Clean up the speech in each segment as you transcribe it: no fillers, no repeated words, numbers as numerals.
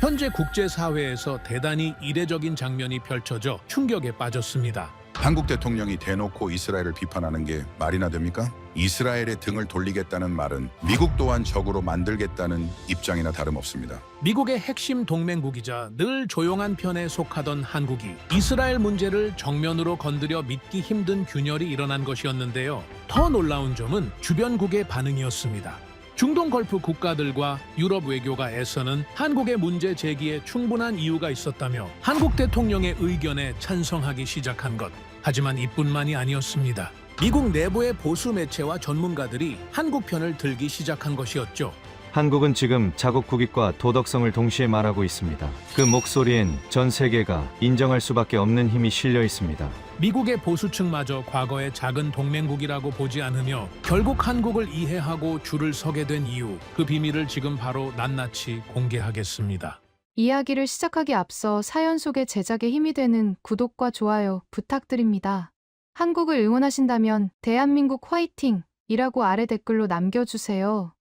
현재 국제사회에서 대단히 이례적인 장면이 펼쳐져 충격에 빠졌습니다. 한국 대통령이 대놓고 이스라엘을 비판하는 게 말이나 됩니까? 이스라엘의 등을 돌리겠다는 말은 미국 또한 적으로 만들겠다는 입장이나 다름없습니다. 미국의 핵심 동맹국이자 늘 조용한 편에 속하던 한국이 이스라엘 문제를 정면으로 건드려 믿기 힘든 균열이 일어난 것이었는데요. 더 놀라운 점은 주변국의 반응이었습니다. 중동 걸프 국가들과 유럽 외교가 애써는 한국의 문제 제기에 충분한 이유가 있었다며 한국 대통령의 의견에 찬성하기 시작한 것. 하지만 이뿐만이 아니었습니다. 미국 내부의 보수 매체와 전문가들이 한국 편을 들기 시작한 것이었죠. 한국은 지금 자국 국익과 도덕성을 동시에 말하고 있습니다. 그 목소리엔 전 세계가 인정할 수밖에 없는 힘이 실려 있습니다. 미국의 보수층마저 과거의 작은 동맹국이라고 보지 않으며 결국 한국을 이해하고 줄을 서게 된 이유, 그 비밀을 지금 바로 낱낱이 공개하겠습니다. 이야기를 시작하기 앞서 사연 속의 제작에 힘이 되는 구독과 좋아요 부탁드립니다. 한국을 응원하신다면 대한민국 화이팅이라고 아래 댓글로 남겨주세요.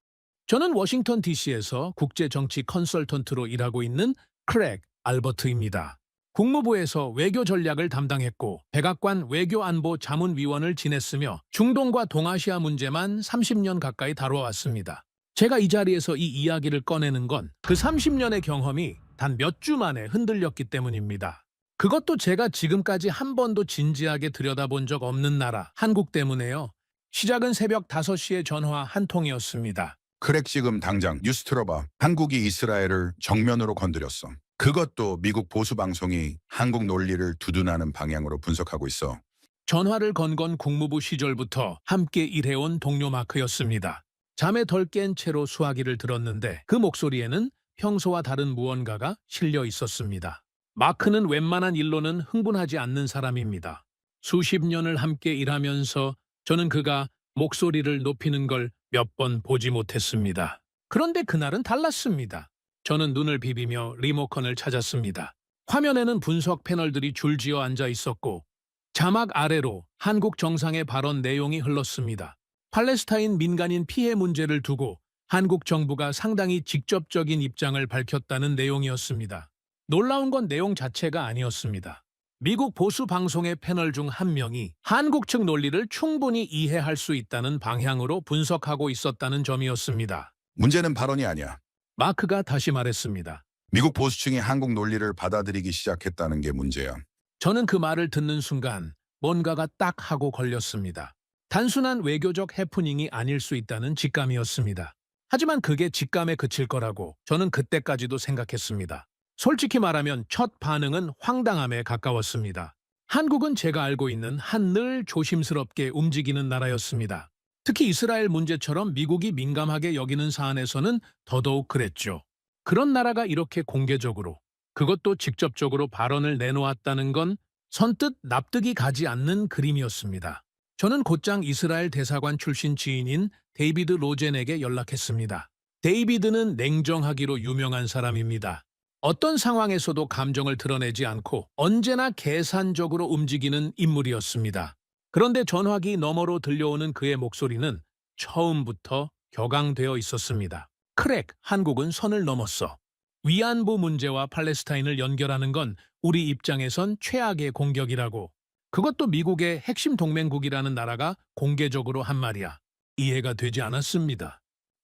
저는 워싱턴 DC에서 국제정치 컨설턴트로 일하고 있는 크랙 알버트입니다. 국무부에서 외교 전략을 담당했고 백악관 외교안보자문위원을 지냈으며 중동과 동아시아 문제만 30년 가까이 다뤄왔습니다. 제가 이 자리에서 이 이야기를 꺼내는 건 그 30년의 경험이 단 몇 주 만에 흔들렸기 때문입니다. 그것도 제가 지금까지 한 번도 진지하게 들여다본 적 없는 나라, 한국 때문에요. 시작은 새벽 5시의 전화 한 통이었습니다. 크랙 지금 당장 뉴스 틀어봐. 한국이 이스라엘을 정면으로 건드렸어. 그것도 미국 보수 방송이 한국 논리를 두둔하는 방향으로 분석하고 있어. 전화를 건 건 국무부 시절부터 함께 일해온 동료 마크였습니다. 잠에 덜 깬 채로 수화기를 들었는데 그 목소리에는 평소와 다른 무언가가 실려 있었습니다. 마크는 웬만한 일로는 흥분하지 않는 사람입니다. 수십 년을 함께 일하면서 저는 그가 목소리를 높이는 걸 몇 번 보지 못했습니다. 그런데 그날은 달랐습니다. 저는 눈을 비비며 리모컨을 찾았습니다. 화면에는 분석 패널들이 줄지어 앉아 있었고 자막 아래로 한국 정상의 발언 내용이 흘렀습니다. 팔레스타인 민간인 피해 문제를 두고 한국 정부가 상당히 직접적인 입장을 밝혔다는 내용이었습니다. 놀라운 건 내용 자체가 아니었습니다. 미국 보수 방송의 패널 중 한 명이 한국 측 논리를 충분히 이해할 수 있다는 방향으로 분석하고 있었다는 점이었습니다. 문제는 발언이 아니야. 마크가 다시 말했습니다. 미국 보수층이 한국 논리를 받아들이기 시작했다는 게 문제야. 저는 그 말을 듣는 순간 뭔가가 딱 하고 걸렸습니다. 단순한 외교적 해프닝이 아닐 수 있다는 직감이었습니다. 하지만 그게 직감에 그칠 거라고 저는 그때까지도 생각했습니다. 솔직히 말하면 첫 반응은 황당함에 가까웠습니다. 한국은 제가 알고 있는 한 늘 조심스럽게 움직이는 나라였습니다. 특히 이스라엘 문제처럼 미국이 민감하게 여기는 사안에서는 더더욱 그랬죠. 그런 나라가 이렇게 공개적으로, 그것도 직접적으로 발언을 내놓았다는 건 선뜻 납득이 가지 않는 그림이었습니다. 저는 곧장 이스라엘 대사관 출신 지인인 데이비드 로젠에게 연락했습니다. 데이비드는 냉정하기로 유명한 사람입니다. 어떤 상황에서도 감정을 드러내지 않고 언제나 계산적으로 움직이는 인물이었습니다. 그런데 전화기 너머로 들려오는 그의 목소리는 처음부터 격앙되어 있었습니다. 크랙, 한국은 선을 넘었어. 위안부 문제와 팔레스타인을 연결하는 건 우리 입장에선 최악의 공격이라고. 그것도 미국의 핵심 동맹국이라는 나라가 공개적으로 한 말이야. 이해가 되지 않았습니다.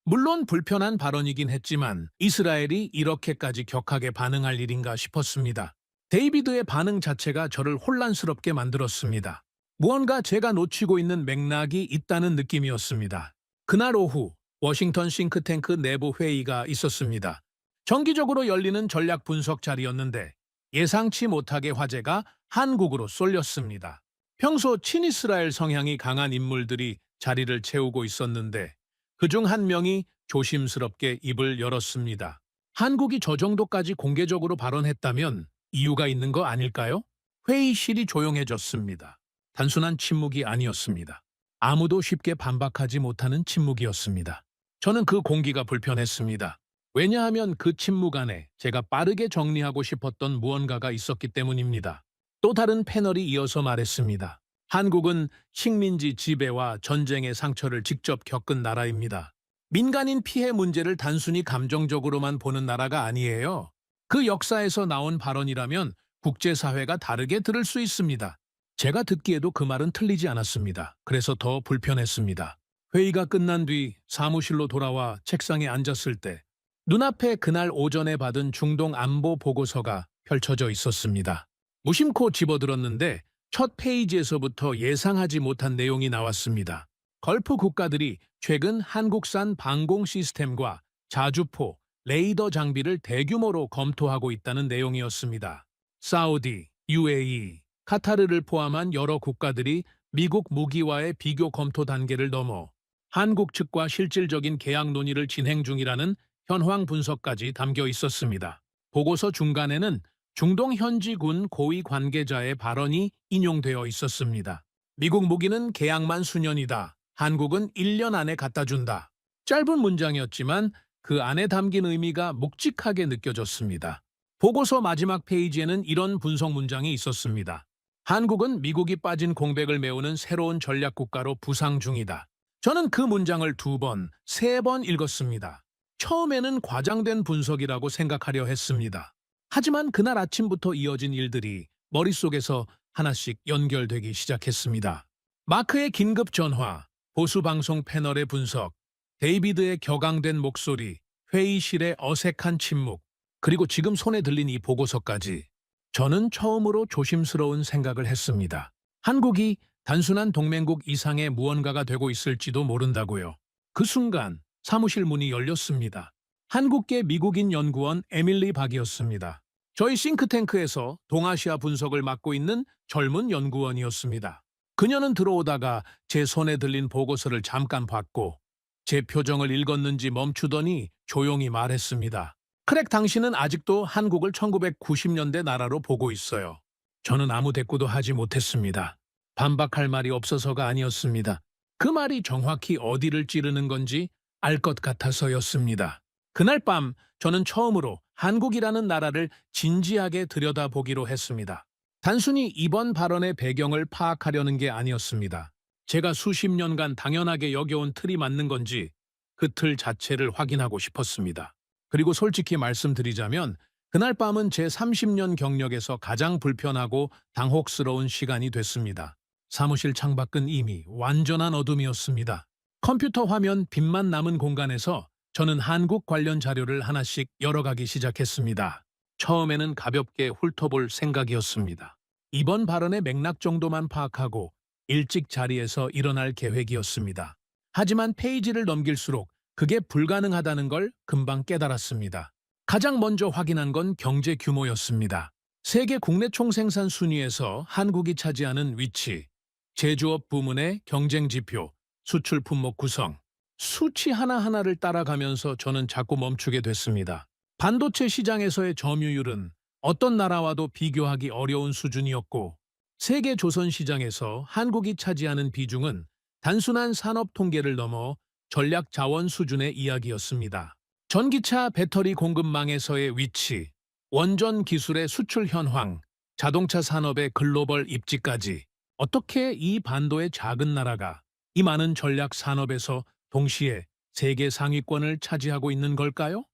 물론 불편한 발언이긴 했지만 이스라엘이 이렇게까지 격하게 반응할 일인가 싶었습니다. 데이비드의 반응 자체가 저를 혼란스럽게 만들었습니다. 무언가 제가 놓치고 있는 맥락이 있다는 느낌이었습니다. 그날 오후 워싱턴 싱크탱크 내부 회의가 있었습니다. 정기적으로 열리는 전략 분석 자리였는데 예상치 못하게 화제가 한국으로 쏠렸습니다. 평소 친이스라엘 성향이 강한 인물들이 자리를 채우고 있었는데 그중 한 명이 조심스럽게 입을 열었습니다. 한국이 저 정도까지 공개적으로 발언했다면 이유가 있는 거 아닐까요? 회의실이 조용해졌습니다. 단순한 침묵이 아니었습니다. 아무도 쉽게 반박하지 못하는 침묵이었습니다. 저는 그 공기가 불편했습니다. 왜냐하면 그 침묵 안에 제가 빠르게 정리하고 싶었던 무언가가 있었기 때문입니다. 또 다른 패널이 이어서 말했습니다. 한국은 식민지 지배와 전쟁의 상처를 직접 겪은 나라입니다. 민간인 피해 문제를 단순히 감정적으로만 보는 나라가 아니에요. 그 역사에서 나온 발언이라면 국제사회가 다르게 들을 수 있습니다. 제가 듣기에도 그 말은 틀리지 않았습니다. 그래서 더 불편했습니다. 회의가 끝난 뒤 사무실로 돌아와 책상에 앉았을 때 눈앞에 그날 오전에 받은 중동 안보 보고서가 펼쳐져 있었습니다. 무심코 집어들었는데 첫 페이지에서부터 예상하지 못한 내용이 나왔습니다. 걸프 국가들이 최근 한국산 방공 시스템과 자주포, 레이더 장비를 대규모로 검토하고 있다는 내용이었습니다. 사우디, UAE, 카타르를 포함한 여러 국가들이 미국 무기와의 비교 검토 단계를 넘어 한국 측과 실질적인 계약 논의를 진행 중이라는 현황 분석까지 담겨 있었습니다. 보고서 중간에는 중동 현지 군 고위 관계자의 발언이 인용되어 있었습니다. 미국 무기는 계약만 수년이다. 한국은 1년 안에 갖다 준다. 짧은 문장이었지만 그 안에 담긴 의미가 묵직하게 느껴졌습니다. 보고서 마지막 페이지에는 이런 분석 문장이 있었습니다. 한국은 미국이 빠진 공백을 메우는 새로운 전략 국가로 부상 중이다. 저는 그 문장을 2번, 3번 읽었습니다. 처음에는 과장된 분석이라고 생각하려 했습니다. 하지만 그날 아침부터 이어진 일들이 머릿속에서 하나씩 연결되기 시작했습니다. 마크의 긴급 전화, 보수 방송 패널의 분석, 데이비드의 격앙된 목소리, 회의실의 어색한 침묵, 그리고 지금 손에 들린 이 보고서까지 저는 처음으로 조심스러운 생각을 했습니다. 한국이 단순한 동맹국 이상의 무언가가 되고 있을지도 모른다고요. 그 순간 사무실 문이 열렸습니다. 한국계 미국인 연구원 에밀리 박이었습니다. 저희 싱크탱크에서 동아시아 분석을 맡고 있는 젊은 연구원이었습니다. 그녀는 들어오다가 제 손에 들린 보고서를 잠깐 봤고 제 표정을 읽었는지 멈추더니 조용히 말했습니다. 크랙, 당신은 아직도 한국을 1990년대 나라로 보고 있어요. 저는 아무 대꾸도 하지 못했습니다. 반박할 말이 없어서가 아니었습니다. 그 말이 정확히 어디를 찌르는 건지 알 것 같아서였습니다. 그날 밤 저는 처음으로 한국이라는 나라를 진지하게 들여다보기로 했습니다. 단순히 이번 발언의 배경을 파악하려는 게 아니었습니다. 제가 수십 년간 당연하게 여겨온 틀이 맞는 건지 그 틀 자체를 확인하고 싶었습니다. 그리고 솔직히 말씀드리자면 그날 밤은 제 30년 경력에서 가장 불편하고 당혹스러운 시간이 됐습니다. 사무실 창밖은 이미 완전한 어둠이었습니다. 컴퓨터 화면 빛만 남은 공간에서 저는 한국 관련 자료를 하나씩 열어가기 시작했습니다. 처음에는 가볍게 훑어볼 생각이었습니다. 이번 발언의 맥락 정도만 파악하고 일찍 자리에서 일어날 계획이었습니다. 하지만 페이지를 넘길수록 그게 불가능하다는 걸 금방 깨달았습니다. 가장 먼저 확인한 건 경제 규모였습니다. 세계 국내 총생산 순위에서 한국이 차지하는 위치, 제조업 부문의 경쟁 지표, 수출 품목 구성, 수치 하나하나를 따라가면서 저는 자꾸 멈추게 됐습니다. 반도체 시장에서의 점유율은 어떤 나라와도 비교하기 어려운 수준이었고 세계 조선 시장에서 한국이 차지하는 비중은 단순한 산업 통계를 넘어 전략 자원 수준의 이야기였습니다. 전기차 배터리 공급망에서의 위치, 원전 기술의 수출 현황, 자동차 산업의 글로벌 입지까지 어떻게 이 반도의 작은 나라가 이 많은 전략 산업에서 동시에 세계 상위권을 차지하고 있는 걸까요?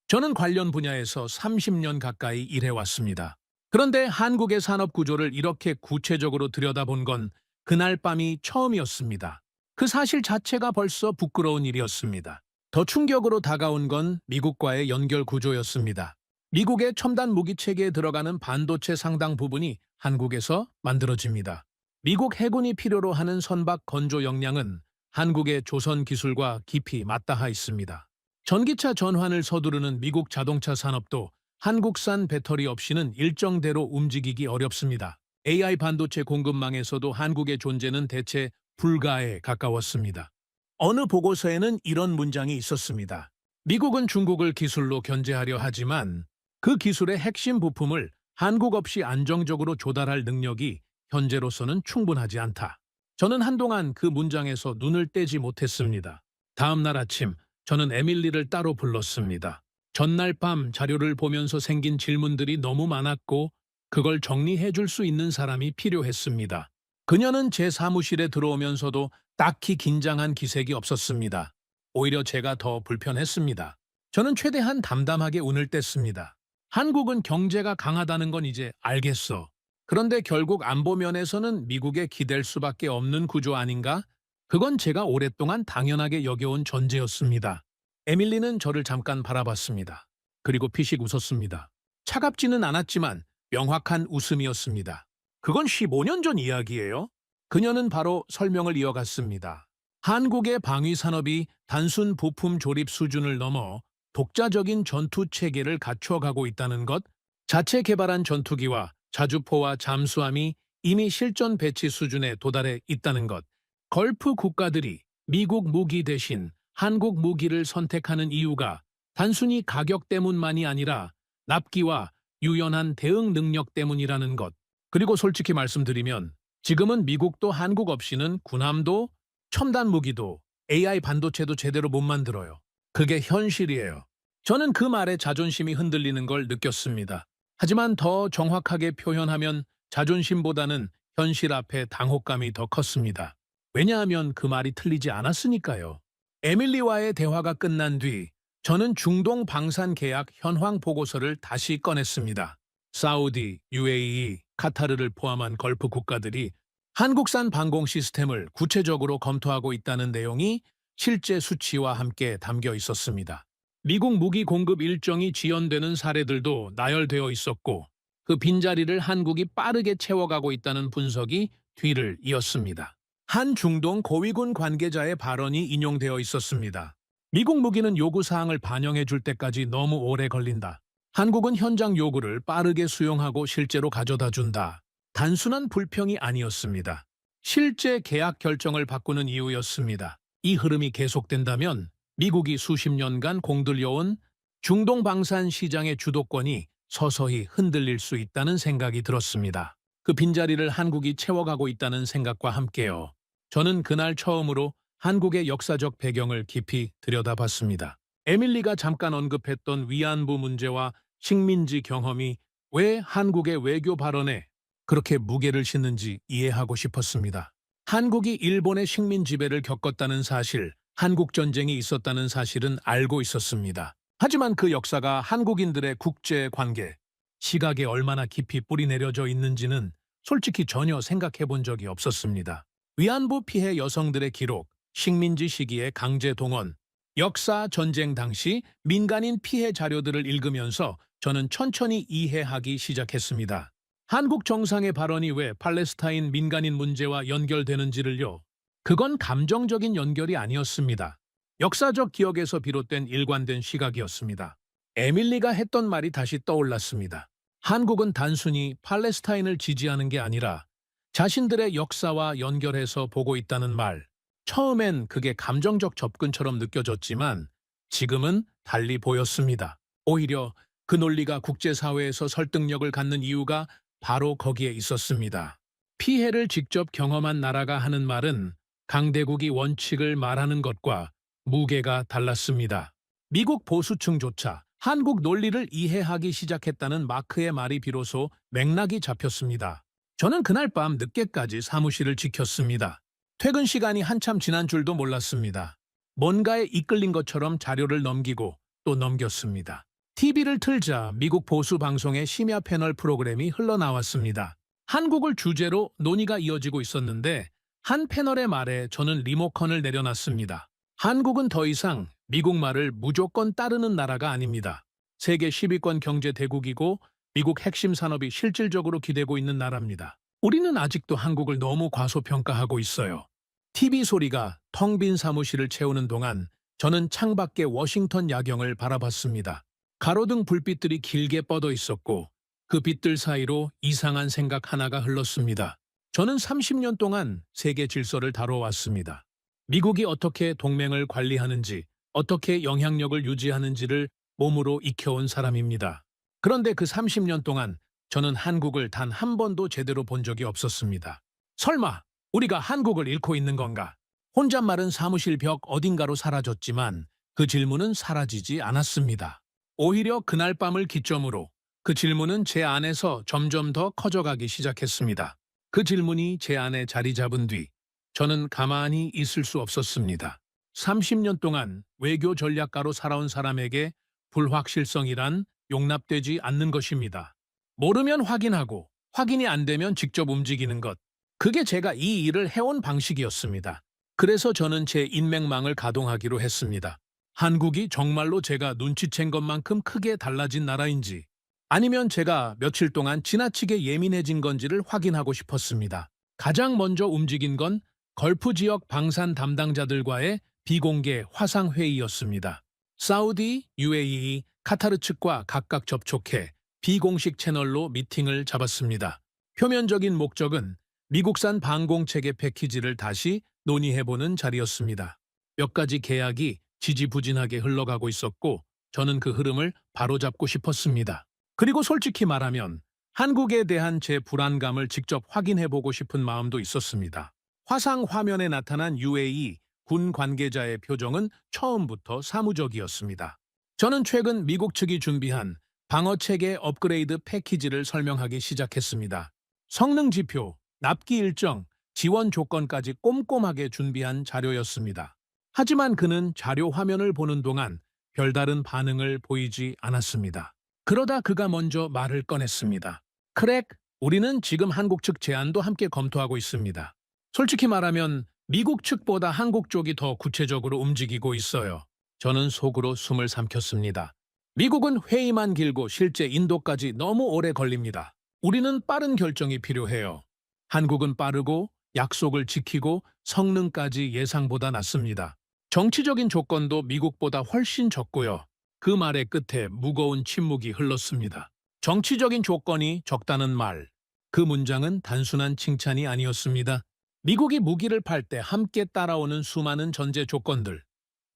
저는 관련 분야에서 30년 가까이 일해왔습니다. 그런데 한국의 산업 구조를 이렇게 구체적으로 들여다본 건 그날 밤이 처음이었습니다. 그 사실 자체가 벌써 부끄러운 일이었습니다. 더 충격으로 다가온 건 미국과의 연결 구조였습니다. 미국의 첨단 무기 체계에 들어가는 반도체 상당 부분이 한국에서 만들어집니다. 미국 해군이 필요로 하는 선박 건조 역량은 한국의 조선 기술과 깊이 맞닿아 있습니다. 전기차 전환을 서두르는 미국 자동차 산업도 한국산 배터리 없이는 일정대로 움직이기 어렵습니다. AI 반도체 공급망에서도 한국의 존재는 대체 불가에 가까웠습니다. 어느 보고서에는 이런 문장이 있었습니다. 미국은 중국을 기술로 견제하려 하지만 그 기술의 핵심 부품을 한국 없이 안정적으로 조달할 능력이 현재로서는 충분하지 않다. 저는 한동안 그 문장에서 눈을 떼지 못했습니다. 다음 날 아침 저는 에밀리를 따로 불렀습니다. 전날 밤 자료를 보면서 생긴 질문들이 너무 많았고 그걸 정리해 줄 수 있는 사람이 필요했습니다. 그녀는 제 사무실에 들어오면서도 딱히 긴장한 기색이 없었습니다. 오히려 제가 더 불편했습니다. 저는 최대한 담담하게 운을 뗐습니다. 한국은 경제가 강하다는 건 이제 알겠어. 그런데 결국 안보 면에서는 미국에 기댈 수밖에 없는 구조 아닌가? 그건 제가 오랫동안 당연하게 여겨온 전제였습니다. 에밀리는 저를 잠깐 바라봤습니다. 그리고 피식 웃었습니다. 차갑지는 않았지만 명확한 웃음이었습니다. 그건 15년 전 이야기예요. 그녀는 바로 설명을 이어갔습니다. 한국의 방위 산업이 단순 부품 조립 수준을 넘어 독자적인 전투 체계를 갖춰가고 있다는 것, 자체 개발한 전투기와 자주포와 잠수함이 이미 실전 배치 수준에 도달해 있다는 것, 걸프 국가들이 미국 무기 대신 한국 무기를 선택하는 이유가 단순히 가격 때문만이 아니라 납기와 유연한 대응 능력 때문이라는 것, 그리고 솔직히 말씀드리면 지금은 미국도 한국 없이는 군함도 첨단 무기도 AI 반도체도 제대로 못 만들어요. 그게 현실이에요. 저는 그 말에 자존심이 흔들리는 걸 느꼈습니다. 하지만 더 정확하게 표현하면 자존심보다는 현실 앞에 당혹감이 더 컸습니다. 왜냐하면 그 말이 틀리지 않았으니까요. 에밀리와의 대화가 끝난 뒤 저는 중동 방산 계약 현황 보고서를 다시 꺼냈습니다. 사우디, UAE, 카타르를 포함한 걸프 국가들이 한국산 방공 시스템을 구체적으로 검토하고 있다는 내용이 실제 수치와 함께 담겨 있었습니다. 미국 무기 공급 일정이 지연되는 사례들도 나열되어 있었고 그 빈자리를 한국이 빠르게 채워가고 있다는 분석이 뒤를 이었습니다. 한 중동 고위군 관계자의 발언이 인용되어 있었습니다. 미국 무기는 요구사항을 반영해 줄 때까지 너무 오래 걸린다. 한국은 현장 요구를 빠르게 수용하고 실제로 가져다 준다. 단순한 불평이 아니었습니다. 실제 계약 결정을 바꾸는 이유였습니다. 이 흐름이 계속된다면 미국이 수십 년간 공들여온 중동 방산 시장의 주도권이 서서히 흔들릴 수 있다는 생각이 들었습니다. 그 빈자리를 한국이 채워가고 있다는 생각과 함께요. 저는 그날 처음으로 한국의 역사적 배경을 깊이 들여다봤습니다. 에밀리가 잠깐 언급했던 위안부 문제와 식민지 경험이 왜 한국의 외교 발언에 그렇게 무게를 싣는지 이해하고 싶었습니다. 한국이 일본의 식민 지배를 겪었다는 사실, 한국 전쟁이 있었다는 사실은 알고 있었습니다. 하지만 그 역사가 한국인들의 국제 관계, 시각에 얼마나 깊이 뿌리내려져 있는지는 솔직히 전혀 생각해 본 적이 없었습니다. 위안부 피해 여성들의 기록, 식민지 시기의 강제 동원, 역사 전쟁 당시 민간인 피해 자료들을 읽으면서 저는 천천히 이해하기 시작했습니다. 한국 정상의 발언이 왜 팔레스타인 민간인 문제와 연결되는지를요. 그건 감정적인 연결이 아니었습니다. 역사적 기억에서 비롯된 일관된 시각이었습니다. 에밀리가 했던 말이 다시 떠올랐습니다. 한국은 단순히 팔레스타인을 지지하는 게 아니라 자신들의 역사와 연결해서 보고 있다는 말. 처음엔 그게 감정적 접근처럼 느껴졌지만 지금은 달리 보였습니다. 오히려 그 논리가 국제사회에서 설득력을 갖는 이유가 바로 거기에 있었습니다. 피해를 직접 경험한 나라가 하는 말은 강대국이 원칙을 말하는 것과 무게가 달랐습니다. 미국 보수층조차 한국 논리를 이해하기 시작했다는 마크의 말이 비로소 맥락이 잡혔습니다. 저는 그날 밤 늦게까지 사무실을 지켰습니다. 퇴근 시간이 한참 지난 줄도 몰랐습니다. 뭔가에 이끌린 것처럼 자료를 넘기고 또 넘겼습니다. TV를 틀자 미국 보수 방송의 심야 패널 프로그램이 흘러나왔습니다. 한국을 주제로 논의가 이어지고 있었는데 한 패널의 말에 저는 리모컨을 내려놨습니다. 한국은 더 이상 미국 말을 무조건 따르는 나라가 아닙니다. 세계 10위권 경제 대국이고 미국 핵심 산업이 실질적으로 기대고 있는 나라입니다. 우리는 아직도 한국을 너무 과소평가하고 있어요. TV 소리가 텅 빈 사무실을 채우는 동안 저는 창밖의 워싱턴 야경을 바라봤습니다. 가로등 불빛들이 길게 뻗어 있었고 그 빛들 사이로 이상한 생각 하나가 흘렀습니다. 저는 30년 동안 세계 질서를 다뤄왔습니다. 미국이 어떻게 동맹을 관리하는지, 어떻게 영향력을 유지하는지를 몸으로 익혀온 사람입니다. 그런데 그 30년 동안 저는 한국을 단 한 번도 제대로 본 적이 없었습니다. 설마 우리가 한국을 잃고 있는 건가? 혼잣말은 사무실 벽 어딘가로 사라졌지만 그 질문은 사라지지 않았습니다. 오히려 그날 밤을 기점으로 그 질문은 제 안에서 점점 더 커져가기 시작했습니다. 그 질문이 제 안에 자리 잡은 뒤 저는 가만히 있을 수 없었습니다. 30년 동안 외교 전략가로 살아온 사람에게 불확실성이란 용납되지 않는 것입니다. 모르면 확인하고 확인이 안 되면 직접 움직이는 것. 그게 제가 이 일을 해온 방식이었습니다. 그래서 저는 제 인맥망을 가동하기로 했습니다. 한국이 정말로 제가 눈치챈 것만큼 크게 달라진 나라인지 아니면 제가 며칠 동안 지나치게 예민해진 건지를 확인하고 싶었습니다. 가장 먼저 움직인 건 걸프 지역 방산 담당자들과의 비공개 화상회의였습니다. 사우디, UAE, 카타르 측과 각각 접촉해 비공식 채널로 미팅을 잡았습니다. 표면적인 목적은 미국산 방공체계 패키지를 다시 논의해보는 자리였습니다. 몇 가지 계약이 지지부진하게 흘러가고 있었고 저는 그 흐름을 바로잡고 싶었습니다. 그리고 솔직히 말하면 한국에 대한 제 불안감을 직접 확인해보고 싶은 마음도 있었습니다. 화상 화면에 나타난 UAE 군 관계자의 표정은 처음부터 사무적이었습니다. 저는 최근 미국 측이 준비한 방어체계 업그레이드 패키지를 설명하기 시작했습니다. 성능 지표, 납기 일정, 지원 조건까지 꼼꼼하게 준비한 자료였습니다. 하지만 그는 자료 화면을 보는 동안 별다른 반응을 보이지 않았습니다. 그러다 그가 먼저 말을 꺼냈습니다. 크랙, 우리는 지금 한국 측 제안도 함께 검토하고 있습니다. 솔직히 말하면 미국 측보다 한국 쪽이 더 구체적으로 움직이고 있어요. 저는 속으로 숨을 삼켰습니다. 미국은 회의만 길고 실제 인도까지 너무 오래 걸립니다. 우리는 빠른 결정이 필요해요. 한국은 빠르고 약속을 지키고 성능까지 예상보다 낮습니다. 정치적인 조건도 미국보다 훨씬 적고요. 그 말의 끝에 무거운 침묵이 흘렀습니다. 정치적인 조건이 적다는 말. 그 문장은 단순한 칭찬이 아니었습니다. 미국이 무기를 팔 때 함께 따라오는 수많은 전제 조건들,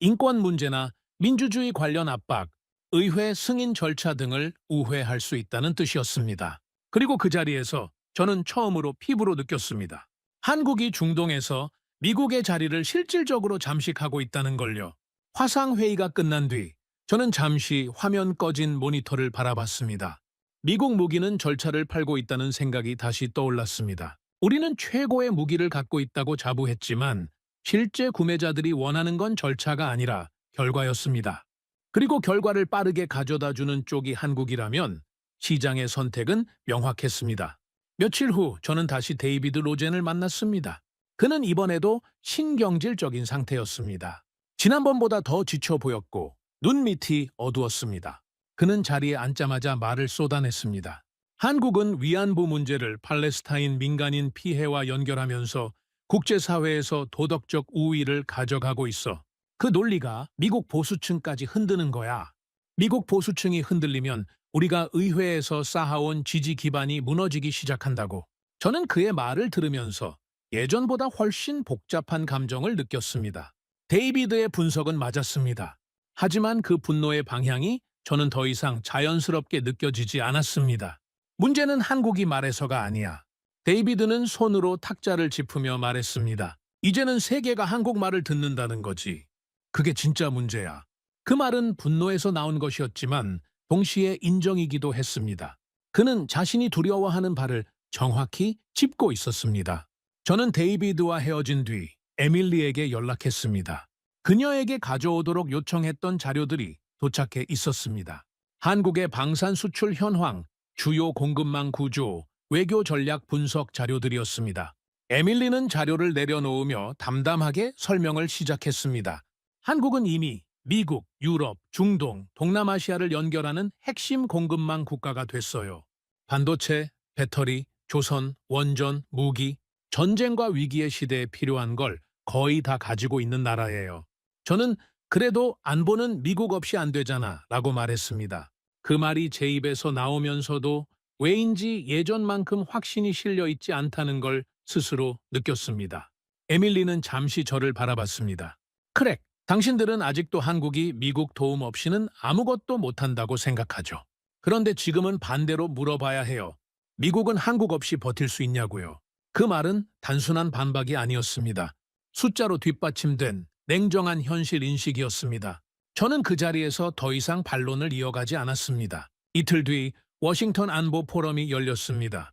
인권 문제나 민주주의 관련 압박, 의회 승인 절차 등을 우회할 수 있다는 뜻이었습니다. 그리고 그 자리에서 저는 처음으로 피부로 느꼈습니다. 한국이 중동에서 미국의 자리를 실질적으로 잠식하고 있다는 걸요. 화상회의가 끝난 뒤 저는 잠시 화면 꺼진 모니터를 바라봤습니다. 미국 무기는 절차를 밟고 있다는 생각이 다시 떠올랐습니다. 우리는 최고의 무기를 갖고 있다고 자부했지만 실제 구매자들이 원하는 건 절차가 아니라 결과였습니다. 그리고 결과를 빠르게 가져다주는 쪽이 한국이라면 시장의 선택은 명확했습니다. 며칠 후 저는 다시 데이비드 로젠을 만났습니다. 그는 이번에도 신경질적인 상태였습니다. 지난번보다 더 지쳐 보였고 눈밑이 어두웠습니다. 그는 자리에 앉자마자 말을 쏟아냈습니다. 한국은 위안부 문제를 팔레스타인 민간인 피해와 연결하면서 국제사회에서 도덕적 우위를 가져가고 있어. 그 논리가 미국 보수층까지 흔드는 거야. 미국 보수층이 흔들리면 우리가 의회에서 쌓아온 지지 기반이 무너지기 시작한다고. 저는 그의 말을 들으면서 예전보다 훨씬 복잡한 감정을 느꼈습니다. 데이비드의 분석은 맞았습니다. 하지만 그 분노의 방향이 저는 더 이상 자연스럽게 느껴지지 않았습니다. 문제는 한국이 말해서가 아니야. 데이비드는 손으로 탁자를 짚으며 말했습니다. 이제는 세계가 한국말을 듣는다는 거지. 그게 진짜 문제야. 그 말은 분노에서 나온 것이었지만 동시에 인정이기도 했습니다. 그는 자신이 두려워하는 바를 정확히 짚고 있었습니다. 저는 데이비드와 헤어진 뒤 에밀리에게 연락했습니다. 그녀에게 가져오도록 요청했던 자료들이 도착해 있었습니다. 한국의 방산 수출 현황, 주요 공급망 구조, 외교 전략 분석 자료들이었습니다. 에밀리는 자료를 내려놓으며 담담하게 설명을 시작했습니다. 한국은 이미 미국, 유럽, 중동, 동남아시아를 연결하는 핵심 공급망 국가가 됐어요. 반도체, 배터리, 조선, 원전, 무기, 전쟁과 위기의 시대에 필요한 걸 거의 다 가지고 있는 나라예요. 저는 그래도 안보는 미국 없이 안 되잖아 라고 말했습니다. 그 말이 제 입에서 나오면서도 왜인지 예전만큼 확신이 실려 있지 않다는 걸 스스로 느꼈습니다. 에밀리는 잠시 저를 바라봤습니다. 크랙, 당신들은 아직도 한국이 미국 도움 없이는 아무것도 못한다고 생각하죠. 그런데 지금은 반대로 물어봐야 해요. 미국은 한국 없이 버틸 수 있냐고요. 그 말은 단순한 반박이 아니었습니다. 숫자로 뒷받침된 냉정한 현실 인식이었습니다. 저는 그 자리에서 더 이상 반론을 이어가지 않았습니다. 이틀 뒤 워싱턴 안보 포럼이 열렸습니다.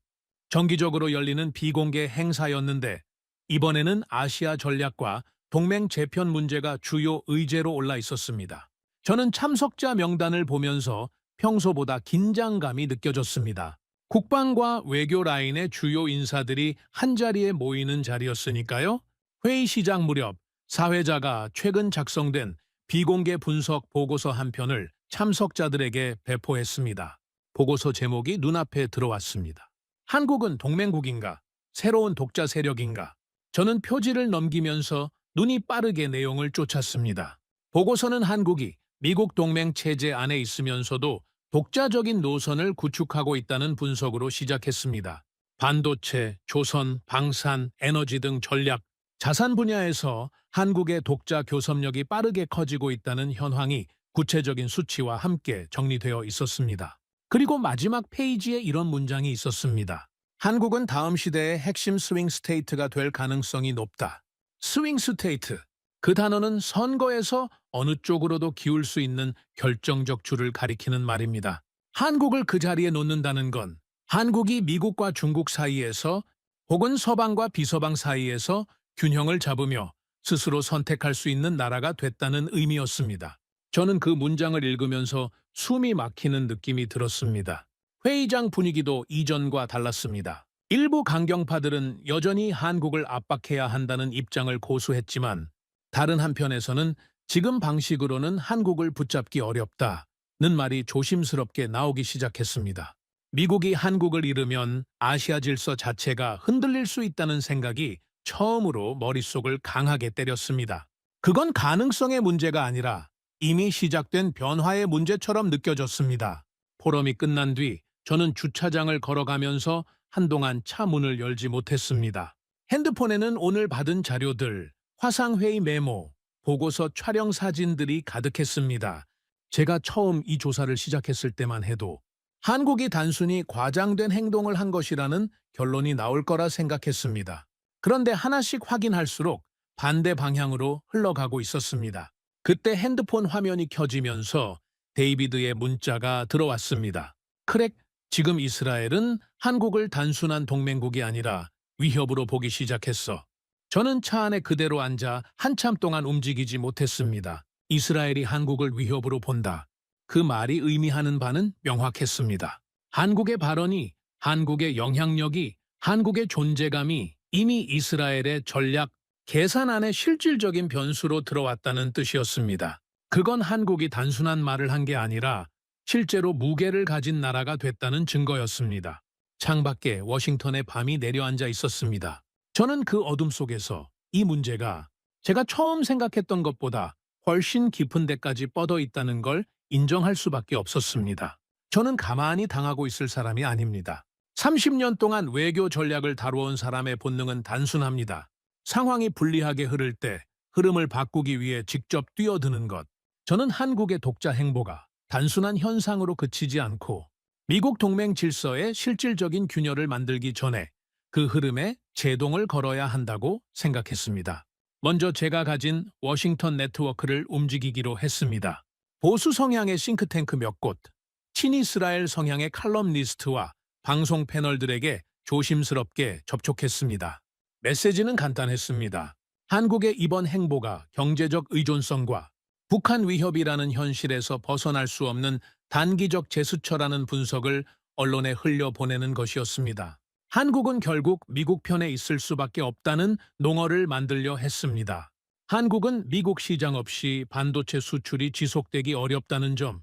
정기적으로 열리는 비공개 행사였는데 이번에는 아시아 전략과 동맹 재편 문제가 주요 의제로 올라 있었습니다. 저는 참석자 명단을 보면서 평소보다 긴장감이 느껴졌습니다. 국방과 외교 라인의 주요 인사들이 한자리에 모이는 자리였으니까요. 회의 시작 무렵 사회자가 최근 작성된 비공개 분석 보고서 한 편을 참석자들에게 배포했습니다. 보고서 제목이 눈앞에 들어왔습니다. 한국은 동맹국인가? 새로운 독자 세력인가? 저는 표지를 넘기면서 눈이 빠르게 내용을 쫓았습니다. 보고서는 한국이 미국 동맹 체제 안에 있으면서도 독자적인 노선을 구축하고 있다는 분석으로 시작했습니다. 반도체, 조선, 방산, 에너지 등 전략, 자산 분야에서 한국의 독자 교섭력이 빠르게 커지고 있다는 현황이 구체적인 수치와 함께 정리되어 있었습니다. 그리고 마지막 페이지에 이런 문장이 있었습니다. 한국은 다음 시대의 핵심 스윙 스테이트가 될 가능성이 높다. 스윙 스테이트. 그 단어는 선거에서 어느 쪽으로도 기울 수 있는 결정적 줄을 가리키는 말입니다. 한국을 그 자리에 놓는다는 건 한국이 미국과 중국 사이에서 혹은 서방과 비서방 사이에서 균형을 잡으며 스스로 선택할 수 있는 나라가 됐다는 의미였습니다. 저는 그 문장을 읽으면서 숨이 막히는 느낌이 들었습니다. 회의장 분위기도 이전과 달랐습니다. 일부 강경파들은 여전히 한국을 압박해야 한다는 입장을 고수했지만 다른 한편에서는 지금 방식으로는 한국을 붙잡기 어렵다는 말이 조심스럽게 나오기 시작했습니다. 미국이 한국을 잃으면 아시아 질서 자체가 흔들릴 수 있다는 생각이 처음으로 머릿속을 강하게 때렸습니다. 그건 가능성의 문제가 아니라 이미 시작된 변화의 문제처럼 느껴졌습니다. 포럼이 끝난 뒤 저는 주차장을 걸어가면서 한동안 차 문을 열지 못했습니다. 핸드폰에는 오늘 받은 자료들, 화상회의 메모, 보고서 촬영 사진들이 가득했습니다. 제가 처음 이 조사를 시작했을 때만 해도 한국이 단순히 과장된 행동을 한 것이라는 결론이 나올 거라 생각했습니다. 그런데 하나씩 확인할수록 반대 방향으로 흘러가고 있었습니다. 그때 핸드폰 화면이 켜지면서 데이비드의 문자가 들어왔습니다. 크랙, 지금 이스라엘은 한국을 단순한 동맹국이 아니라 위협으로 보기 시작했어. 저는 차 안에 그대로 앉아 한참 동안 움직이지 못했습니다. 이스라엘이 한국을 위협으로 본다. 그 말이 의미하는 바는 명확했습니다. 한국의 발언이, 한국의 영향력이, 한국의 존재감이 이미 이스라엘의 전략, 계산 안에 실질적인 변수로 들어왔다는 뜻이었습니다. 그건 한국이 단순한 말을 한 게 아니라 실제로 무게를 가진 나라가 됐다는 증거였습니다. 창밖에 워싱턴의 밤이 내려앉아 있었습니다. 저는 그 어둠 속에서 이 문제가 제가 처음 생각했던 것보다 훨씬 깊은 데까지 뻗어 있다는 걸 인정할 수밖에 없었습니다. 저는 가만히 당하고 있을 사람이 아닙니다. 30년 동안 외교 전략을 다루어온 사람의 본능은 단순합니다. 상황이 불리하게 흐를 때 흐름을 바꾸기 위해 직접 뛰어드는 것. 저는 한국의 독자 행보가 단순한 현상으로 그치지 않고 미국 동맹 질서의 실질적인 균열을 만들기 전에 그 흐름에 제동을 걸어야 한다고 생각했습니다. 먼저 제가 가진 워싱턴 네트워크를 움직이기로 했습니다. 보수 성향의 싱크탱크 몇 곳, 친이스라엘 성향의 칼럼니스트와 방송 패널들에게 조심스럽게 접촉했습니다. 메시지는 간단했습니다. 한국의 이번 행보가 경제적 의존성과 북한 위협이라는 현실에서 벗어날 수 없는 단기적 제스처라는 분석을 언론에 흘려보내는 것이었습니다. 한국은 결국 미국 편에 있을 수밖에 없다는 농어를 만들려 했습니다. 한국은 미국 시장 없이 반도체 수출이 지속되기 어렵다는 점,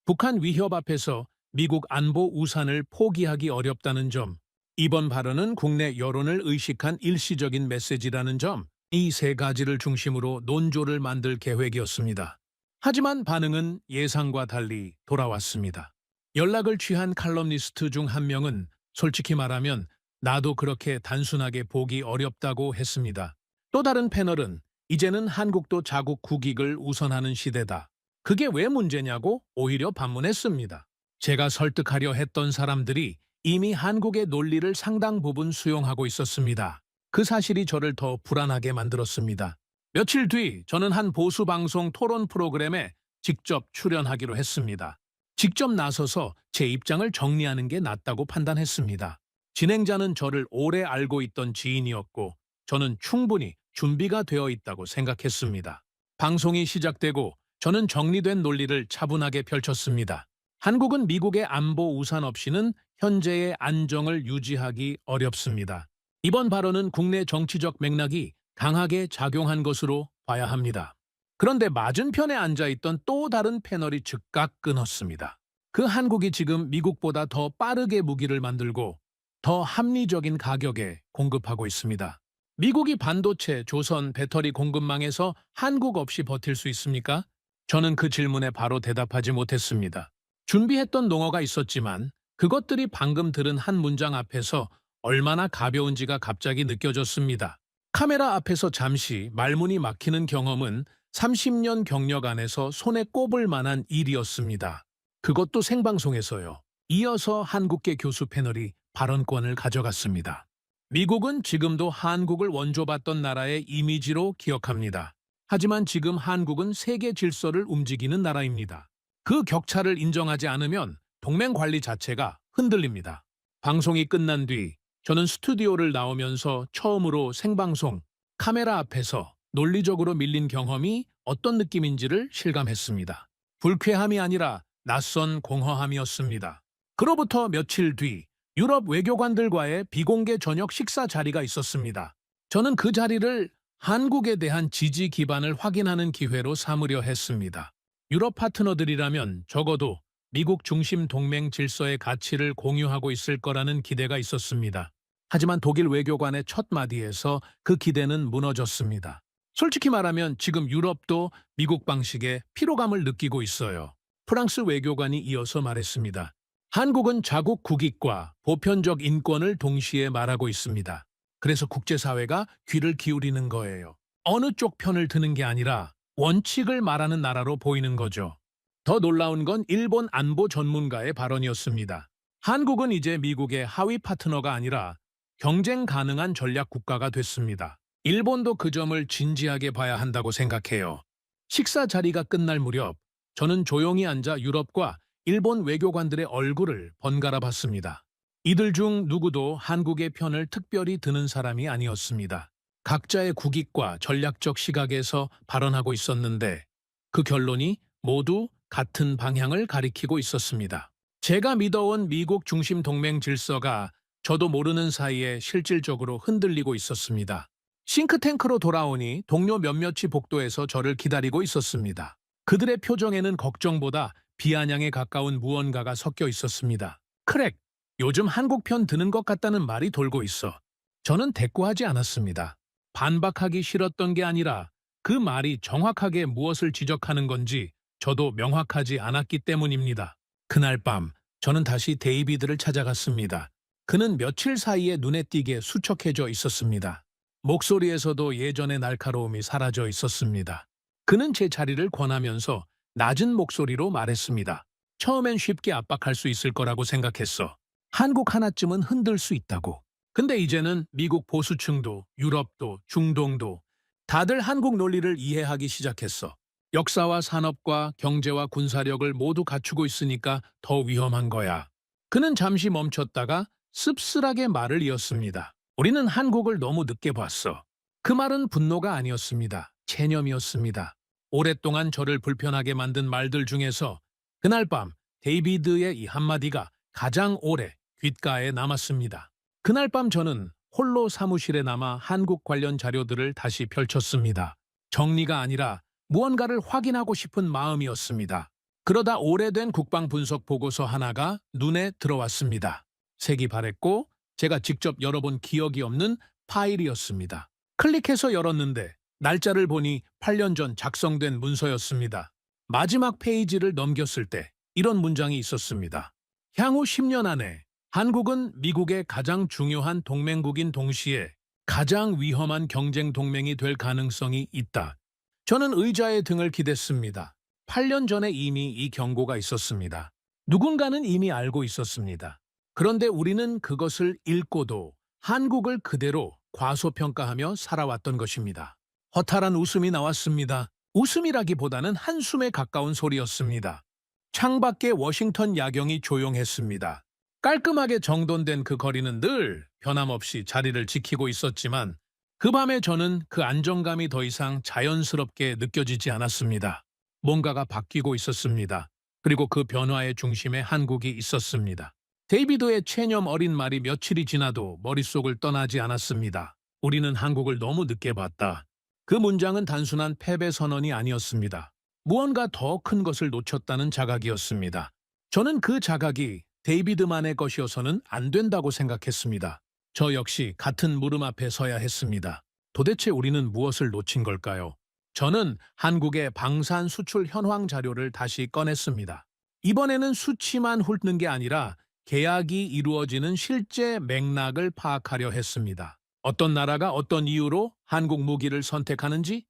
북한 위협 앞에서 미국 안보 우산을 포기하기 어렵다는 점, 이번 발언은 국내 여론을 의식한 일시적인 메시지라는 점, 이 세 가지를 중심으로 논조를 만들 계획이었습니다. 하지만 반응은 예상과 달리 돌아왔습니다. 연락을 취한 칼럼니스트 중 한 명은 솔직히 말하면 나도 그렇게 단순하게 보기 어렵다고 했습니다. 또 다른 패널은 이제는 한국도 자국 국익을 우선하는 시대다. 그게 왜 문제냐고 오히려 반문했습니다. 제가 설득하려 했던 사람들이 이미 한국의 논리를 상당 부분 수용하고 있었습니다. 그 사실이 저를 더 불안하게 만들었습니다. 며칠 뒤 저는 한 보수 방송 토론 프로그램에 직접 출연하기로 했습니다. 직접 나서서 제 입장을 정리하는 게 낫다고 판단했습니다. 진행자는 저를 오래 알고 있던 지인이었고 저는 충분히 준비가 되어 있다고 생각했습니다. 방송이 시작되고 저는 정리된 논리를 차분하게 펼쳤습니다. 한국은 미국의 안보 우산 없이는 현재의 안정을 유지하기 어렵습니다. 이번 발언은 국내 정치적 맥락이 강하게 작용한 것으로 봐야 합니다. 그런데 맞은편에 앉아있던 또 다른 패널이 즉각 끊었습니다. 그 한국이 지금 미국보다 더 빠르게 무기를 만들고 더 합리적인 가격에 공급하고 있습니다. 미국이 반도체, 조선, 배터리 공급망에서 한국 없이 버틸 수 있습니까? 저는 그 질문에 바로 대답하지 못했습니다. 준비했던 농어가 있었지만 그것들이 방금 들은 한 문장 앞에서 얼마나 가벼운지가 갑자기 느껴졌습니다. 카메라 앞에서 잠시 말문이 막히는 경험은 30년 경력 안에서 손에 꼽을 만한 일이었습니다. 그것도 생방송에서요. 이어서 한국계 교수 패널이 발언권을 가져갔습니다. 미국은 지금도 한국을 원조받던 나라의 이미지로 기억합니다. 하지만 지금 한국은 세계 질서를 움직이는 나라입니다. 그 격차를 인정하지 않으면 동맹 관리 자체가 흔들립니다. 방송이 끝난 뒤 저는 스튜디오를 나오면서 처음으로 생방송, 카메라 앞에서 논리적으로 밀린 경험이 어떤 느낌인지를 실감했습니다. 불쾌함이 아니라 낯선 공허함이었습니다. 그로부터 며칠 뒤 유럽 외교관들과의 비공개 저녁 식사 자리가 있었습니다. 저는 그 자리를 한국에 대한 지지 기반을 확인하는 기회로 삼으려 했습니다. 유럽 파트너들이라면 적어도 미국 중심 동맹 질서의 가치를 공유하고 있을 거라는 기대가 있었습니다. 하지만 독일 외교관의 첫 마디에서 그 기대는 무너졌습니다. 솔직히 말하면 지금 유럽도 미국 방식에 피로감을 느끼고 있어요. 프랑스 외교관이 이어서 말했습니다. 한국은 자국 국익과 보편적 인권을 동시에 말하고 있습니다. 그래서 국제사회가 귀를 기울이는 거예요. 어느 쪽 편을 드는 게 아니라 원칙을 말하는 나라로 보이는 거죠. 더 놀라운 건 일본 안보 전문가의 발언이었습니다. 한국은 이제 미국의 하위 파트너가 아니라 경쟁 가능한 전략 국가가 됐습니다. 일본도 그 점을 진지하게 봐야 한다고 생각해요. 식사 자리가 끝날 무렵 저는 조용히 앉아 유럽과 일본 외교관들의 얼굴을 번갈아 봤습니다. 이들 중 누구도 한국의 편을 특별히 드는 사람이 아니었습니다. 각자의 국익과 전략적 시각에서 발언하고 있었는데 그 결론이 모두 같은 방향을 가리키고 있었습니다. 제가 믿어온 미국 중심 동맹 질서가 저도 모르는 사이에 실질적으로 흔들리고 있었습니다. 싱크탱크로 돌아오니 동료 몇몇이 복도에서 저를 기다리고 있었습니다. 그들의 표정에는 걱정보다 비아냥에 가까운 무언가가 섞여 있었습니다. 크랙, 요즘 한국 편 드는 것 같다는 말이 돌고 있어. 저는 대꾸하지 않았습니다. 반박하기 싫었던 게 아니라 그 말이 정확하게 무엇을 지적하는 건지 저도 명확하지 않았기 때문입니다. 그날 밤 저는 다시 데이비드를 찾아갔습니다. 그는 며칠 사이에 눈에 띄게 수척해져 있었습니다. 목소리에서도 예전의 날카로움이 사라져 있었습니다. 그는 제 자리를 권하면서 낮은 목소리로 말했습니다. 처음엔 쉽게 압박할 수 있을 거라고 생각했어. 한국 하나쯤은 흔들 수 있다고. 근데 이제는 미국 보수층도 유럽도 중동도 다들 한국 논리를 이해하기 시작했어. 역사와 산업과 경제와 군사력을 모두 갖추고 있으니까 더 위험한 거야. 그는 잠시 멈췄다가 씁쓸하게 말을 이었습니다. 우리는 한국을 너무 늦게 봤어. 그 말은 분노가 아니었습니다. 체념이었습니다. 오랫동안 저를 불편하게 만든 말들 중에서 그날 밤 데이비드의 이 한마디가 가장 오래 귓가에 남았습니다. 그날 밤 저는 홀로 사무실에 남아 한국 관련 자료들을 다시 펼쳤습니다. 정리가 아니라 무언가를 확인하고 싶은 마음이었습니다. 그러다 오래된 국방 분석 보고서 하나가 눈에 들어왔습니다. 색이 바랬고 제가 직접 열어본 기억이 없는 파일이었습니다. 클릭해서 열었는데 날짜를 보니 8년 전 작성된 문서였습니다. 마지막 페이지를 넘겼을 때 이런 문장이 있었습니다. 향후 10년 안에 한국은 미국의 가장 중요한 동맹국인 동시에 가장 위험한 경쟁 동맹이 될 가능성이 있다. 저는 의자에 등을 기댔습니다. 8년 전에 이미 이 경고가 있었습니다. 누군가는 이미 알고 있었습니다. 그런데 우리는 그것을 읽고도 한국을 그대로 과소평가하며 살아왔던 것입니다. 허탈한 웃음이 나왔습니다. 웃음이라기보다는 한숨에 가까운 소리였습니다. 창밖의 워싱턴 야경이 조용했습니다. 깔끔하게 정돈된 그 거리는 늘 변함없이 자리를 지키고 있었지만 그 밤에 저는 그 안정감이 더 이상 자연스럽게 느껴지지 않았습니다. 뭔가가 바뀌고 있었습니다. 그리고 그 변화의 중심에 한국이 있었습니다. 데이비드의 체념 어린 말이 며칠이 지나도 머릿속을 떠나지 않았습니다. 우리는 한국을 너무 늦게 봤다. 그 문장은 단순한 패배 선언이 아니었습니다. 무언가 더 큰 것을 놓쳤다는 자각이었습니다. 저는 그 자각이 데이비드만의 것이어서는 안 된다고 생각했습니다. 저 역시 같은 물음 앞에 서야 했습니다. 도대체 우리는 무엇을 놓친 걸까요? 저는 한국의 방산 수출 현황 자료를 다시 꺼냈습니다. 이번에는 수치만 훑는 게 아니라 계약이 이루어지는 실제 맥락을 파악하려 했습니다. 어떤 나라가 어떤 이유로 한국 무기를 선택하는지,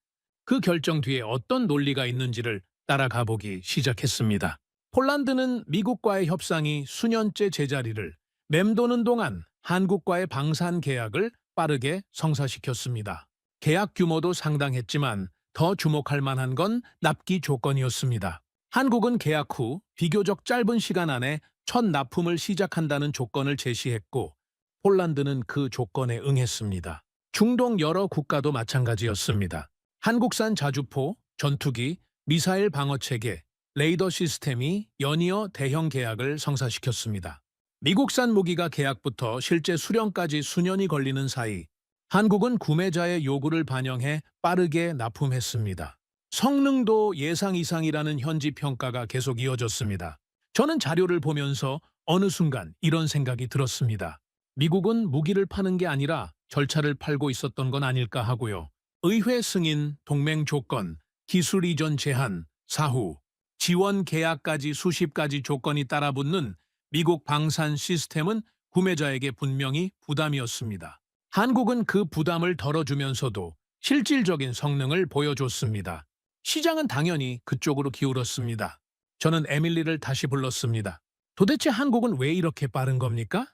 그 결정 뒤에 어떤 논리가 있는지를 따라가 보기 시작했습니다. 폴란드는 미국과의 협상이 수년째 제자리를 맴도는 동안 한국과의 방산 계약을 빠르게 성사시켰습니다. 계약 규모도 상당했지만 더 주목할 만한 건 납기 조건이었습니다. 한국은 계약 후 비교적 짧은 시간 안에 첫 납품을 시작한다는 조건을 제시했고, 폴란드는 그 조건에 응했습니다. 중동 여러 국가도 마찬가지였습니다. 한국산 자주포, 전투기, 미사일 방어체계, 레이더 시스템이 연이어 대형 계약을 성사시켰습니다. 미국산 무기가 계약부터 실제 수령까지 수년이 걸리는 사이 한국은 구매자의 요구를 반영해 빠르게 납품했습니다. 성능도 예상 이상이라는 현지 평가가 계속 이어졌습니다. 저는 자료를 보면서 어느 순간 이런 생각이 들었습니다. 미국은 무기를 파는 게 아니라 절차를 팔고 있었던 건 아닐까 하고요. 의회 승인, 동맹 조건, 기술 이전 제한, 사후, 지원 계약까지 수십 가지 조건이 따라붙는 미국 방산 시스템은 구매자에게 분명히 부담이었습니다. 한국은 그 부담을 덜어주면서도 실질적인 성능을 보여줬습니다. 시장은 당연히 그쪽으로 기울었습니다. 저는 에밀리를 다시 불렀습니다. 도대체 한국은 왜 이렇게 빠른 겁니까?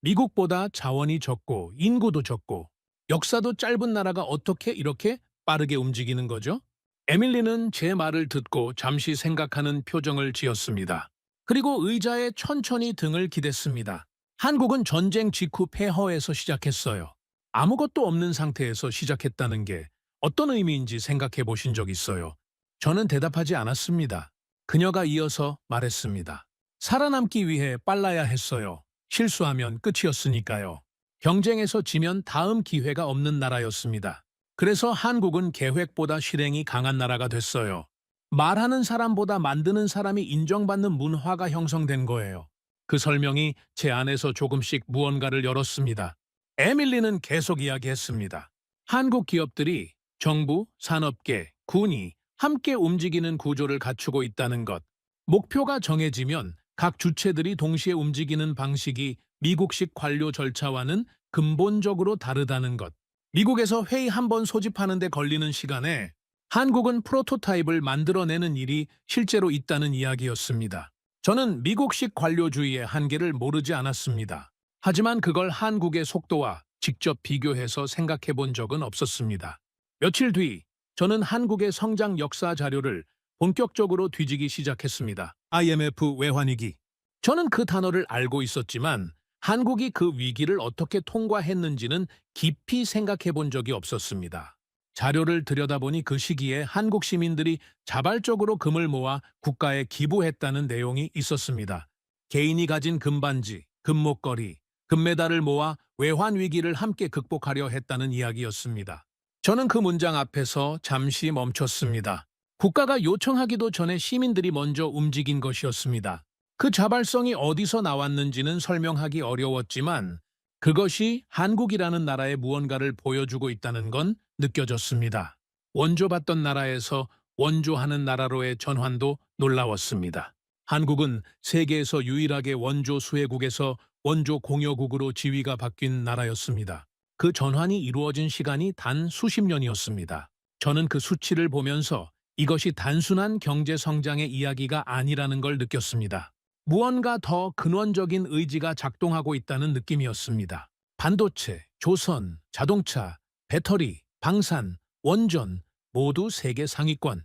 미국보다 자원이 적고 인구도 적고 역사도 짧은 나라가 어떻게 이렇게 빠르게 움직이는 거죠? 에밀리는 제 말을 듣고 잠시 생각하는 표정을 지었습니다. 그리고 의자에 천천히 등을 기댔습니다. 한국은 전쟁 직후 폐허에서 시작했어요. 아무것도 없는 상태에서 시작했다는 게 어떤 의미인지 생각해 보신 적 있어요? 저는 대답하지 않았습니다. 그녀가 이어서 말했습니다. 살아남기 위해 빨라야 했어요. 실수하면 끝이었으니까요. 경쟁에서 지면 다음 기회가 없는 나라였습니다. 그래서 한국은 계획보다 실행이 강한 나라가 됐어요. 말하는 사람보다 만드는 사람이 인정받는 문화가 형성된 거예요. 그 설명이 제 안에서 조금씩 무언가를 열었습니다. 에밀리는 계속 이야기했습니다. 한국 기업들이 정부, 산업계, 군이 함께 움직이는 구조를 갖추고 있다는 것. 목표가 정해지면 각 주체들이 동시에 움직이는 방식이 미국식 관료 절차와는 근본적으로 다르다는 것. 미국에서 회의 한 번 소집하는 데 걸리는 시간에 한국은 프로토타입을 만들어내는 일이 실제로 있다는 이야기였습니다. 저는 미국식 관료주의의 한계를 모르지 않았습니다. 하지만 그걸 한국의 속도와 직접 비교해서 생각해 본 적은 없었습니다. 며칠 뒤 저는 한국의 성장 역사 자료를 본격적으로 뒤지기 시작했습니다. IMF 외환위기. 저는 그 단어를 알고 있었지만 한국이 그 위기를 어떻게 통과했는지는 깊이 생각해 본 적이 없었습니다. 자료를 들여다보니 그 시기에 한국 시민들이 자발적으로 금을 모아 국가에 기부했다는 내용이 있었습니다. 개인이 가진 금반지, 금목걸이, 금메달을 모아 외환 위기를 함께 극복하려 했다는 이야기였습니다. 저는 그 문장 앞에서 잠시 멈췄습니다. 국가가 요청하기도 전에 시민들이 먼저 움직인 것이었습니다. 그 자발성이 어디서 나왔는지는 설명하기 어려웠지만 그것이 한국이라는 나라의 무언가를 보여주고 있다는 건 느껴졌습니다. 원조받던 나라에서 원조하는 나라로의 전환도 놀라웠습니다. 한국은 세계에서 유일하게 원조 수혜국에서 원조 공여국으로 지위가 바뀐 나라였습니다. 그 전환이 이루어진 시간이 단 수십 년이었습니다. 저는 그 수치를 보면서 이것이 단순한 경제 성장의 이야기가 아니라는 걸 느꼈습니다. 무언가 더 근원적인 의지가 작동하고 있다는 느낌이었습니다. 반도체, 조선, 자동차, 배터리, 방산, 원전 모두 세계 상위권.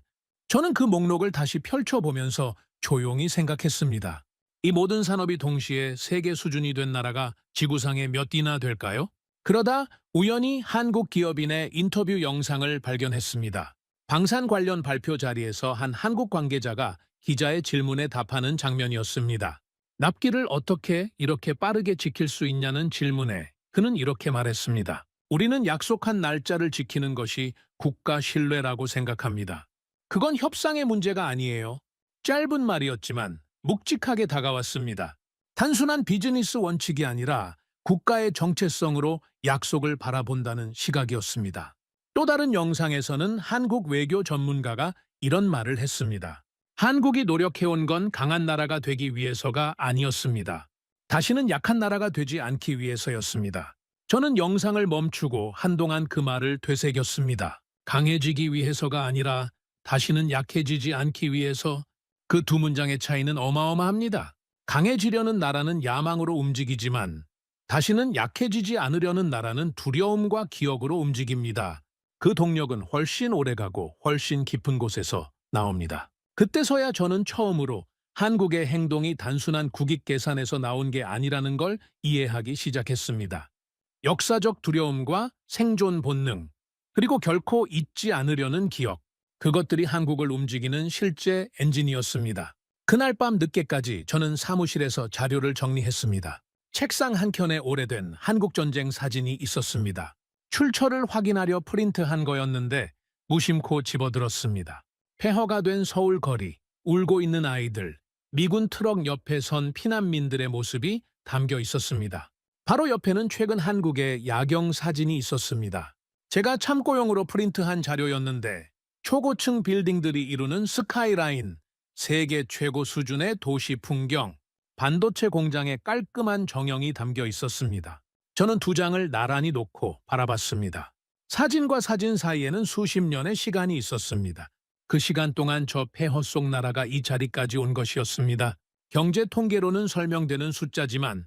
저는 그 목록을 다시 펼쳐보면서 조용히 생각했습니다. 이 모든 산업이 동시에 세계 수준이 된 나라가 지구상에 몇 이나 될까요? 그러다 우연히 한국 기업인의 인터뷰 영상을 발견했습니다. 방산 관련 발표 자리에서 한 한국 관계자가 기자의 질문에 답하는 장면이었습니다. 납기를 어떻게 이렇게 빠르게 지킬 수 있냐는 질문에 그는 이렇게 말했습니다. 우리는 약속한 날짜를 지키는 것이 국가 신뢰라고 생각합니다. 그건 협상의 문제가 아니에요. 짧은 말이었지만 묵직하게 다가왔습니다. 단순한 비즈니스 원칙이 아니라 국가의 정체성으로 약속을 바라본다는 시각이었습니다. 또 다른 영상에서는 한국 외교 전문가가 이런 말을 했습니다. 한국이 노력해온 건 강한 나라가 되기 위해서가 아니었습니다. 다시는 약한 나라가 되지 않기 위해서였습니다. 저는 영상을 멈추고 한동안 그 말을 되새겼습니다. 강해지기 위해서가 아니라 다시는 약해지지 않기 위해서. 그 두 문장의 차이는 어마어마합니다. 강해지려는 나라는 야망으로 움직이지만 다시는 약해지지 않으려는 나라는 두려움과 기억으로 움직입니다. 그 동력은 훨씬 오래가고 훨씬 깊은 곳에서 나옵니다. 그때서야 저는 처음으로 한국의 행동이 단순한 국익 계산에서 나온 게 아니라는 걸 이해하기 시작했습니다. 역사적 두려움과 생존 본능, 그리고 결코 잊지 않으려는 기억, 그것들이 한국을 움직이는 실제 엔진이었습니다. 그날 밤 늦게까지 저는 사무실에서 자료를 정리했습니다. 책상 한켠에 오래된 한국전쟁 사진이 있었습니다. 출처를 확인하려 프린트한 거였는데 무심코 집어들었습니다. 폐허가 된 서울 거리, 울고 있는 아이들, 미군 트럭 옆에 선 피난민들의 모습이 담겨 있었습니다. 바로 옆에는 최근 한국의 야경 사진이 있었습니다. 제가 참고용으로 프린트한 자료였는데 초고층 빌딩들이 이루는 스카이라인, 세계 최고 수준의 도시 풍경, 반도체 공장의 깔끔한 정형이 담겨 있었습니다. 저는 두 장을 나란히 놓고 바라봤습니다. 사진과 사진 사이에는 수십 년의 시간이 있었습니다. 그 시간 동안 저 폐허 속 나라가 이 자리까지 온 것이었습니다. 경제 통계로는 설명되는 숫자지만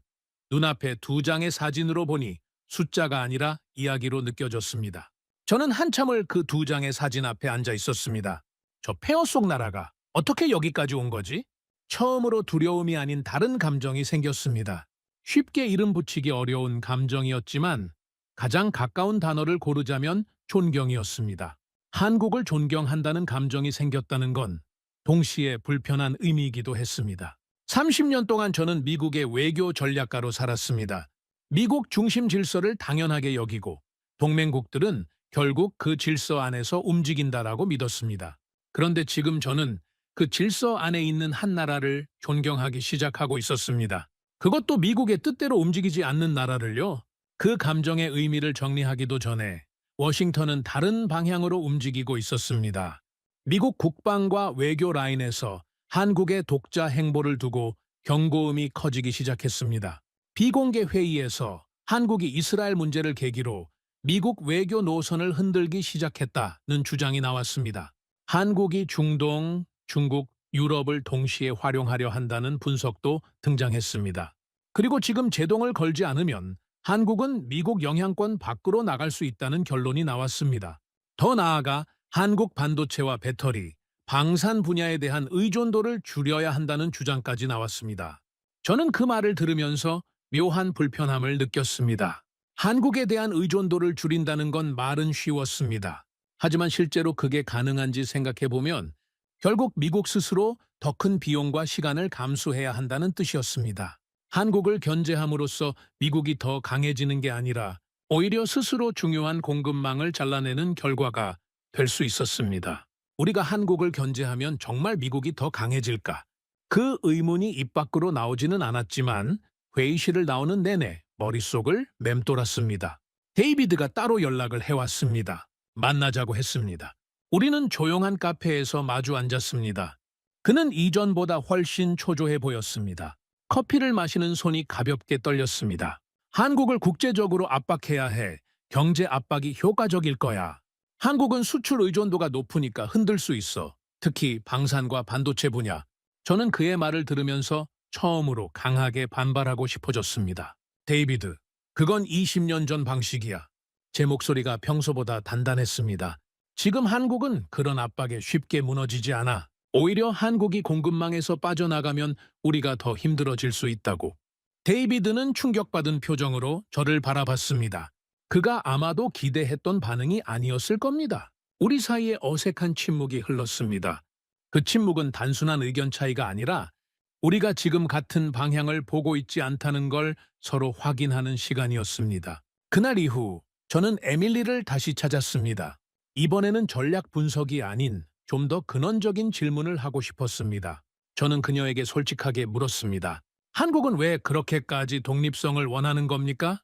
눈앞에 두 장의 사진으로 보니 숫자가 아니라 이야기로 느껴졌습니다. 저는 한참을 그 두 장의 사진 앞에 앉아 있었습니다. 저 폐허 속 나라가 어떻게 여기까지 온 거지? 처음으로 두려움이 아닌 다른 감정이 생겼습니다. 쉽게 이름 붙이기 어려운 감정이었지만 가장 가까운 단어를 고르자면 존경이었습니다. 한국을 존경한다는 감정이 생겼다는 건 동시에 불편한 의미이기도 했습니다. 30년 동안 저는 미국의 외교 전략가로 살았습니다. 미국 중심 질서를 당연하게 여기고 동맹국들은 결국 그 질서 안에서 움직인다라고 믿었습니다. 그런데 지금 저는 그 질서 안에 있는 한 나라를 존경하기 시작하고 있었습니다. 그것도 미국의 뜻대로 움직이지 않는 나라를요. 그 감정의 의미를 정리하기도 전에 워싱턴은 다른 방향으로 움직이고 있었습니다. 미국 국방과 외교 라인에서 한국의 독자 행보를 두고 경고음이 커지기 시작했습니다. 비공개 회의에서 한국이 이스라엘 문제를 계기로 미국 외교 노선을 흔들기 시작했다는 주장이 나왔습니다. 한국이 중동, 중국, 유럽을 동시에 활용하려 한다는 분석도 등장했습니다. 그리고 지금 제동을 걸지 않으면 한국은 미국 영향권 밖으로 나갈 수 있다는 결론이 나왔습니다. 더 나아가 한국 반도체와 배터리, 방산 분야에 대한 의존도를 줄여야 한다는 주장까지 나왔습니다. 저는 그 말을 들으면서 묘한 불편함을 느꼈습니다. 한국에 대한 의존도를 줄인다는 건 말은 쉬웠습니다. 하지만 실제로 그게 가능한지 생각해보면 결국 미국 스스로 더 큰 비용과 시간을 감수해야 한다는 뜻이었습니다. 한국을 견제함으로써 미국이 더 강해지는 게 아니라 오히려 스스로 중요한 공급망을 잘라내는 결과가 될 수 있었습니다. 우리가 한국을 견제하면 정말 미국이 더 강해질까? 그 의문이 입 밖으로 나오지는 않았지만 회의실을 나오는 내내 머릿속을 맴돌았습니다. 데이비드가 따로 연락을 해왔습니다. 만나자고 했습니다. 우리는 조용한 카페에서 마주 앉았습니다. 그는 이전보다 훨씬 초조해 보였습니다. 커피를 마시는 손이 가볍게 떨렸습니다. 한국을 국제적으로 압박해야 해. 경제 압박이 효과적일 거야. 한국은 수출 의존도가 높으니까 흔들 수 있어. 특히 방산과 반도체 분야. 저는 그의 말을 들으면서 처음으로 강하게 반발하고 싶어졌습니다. 데이비드, 그건 20년 전 방식이야. 제 목소리가 평소보다 단단했습니다. 지금 한국은 그런 압박에 쉽게 무너지지 않아. 오히려 한국이 공급망에서 빠져나가면 우리가 더 힘들어질 수 있다고. 데이비드는 충격받은 표정으로 저를 바라봤습니다. 그가 아마도 기대했던 반응이 아니었을 겁니다. 우리 사이에 어색한 침묵이 흘렀습니다. 그 침묵은 단순한 의견 차이가 아니라 우리가 지금 같은 방향을 보고 있지 않다는 걸 서로 확인하는 시간이었습니다. 그날 이후 저는 에밀리를 다시 찾았습니다. 이번에는 전략 분석이 아닌 좀 더 근원적인 질문을 하고 싶었습니다. 저는 그녀에게 솔직하게 물었습니다. 한국은 왜 그렇게까지 독립성을 원하는 겁니까?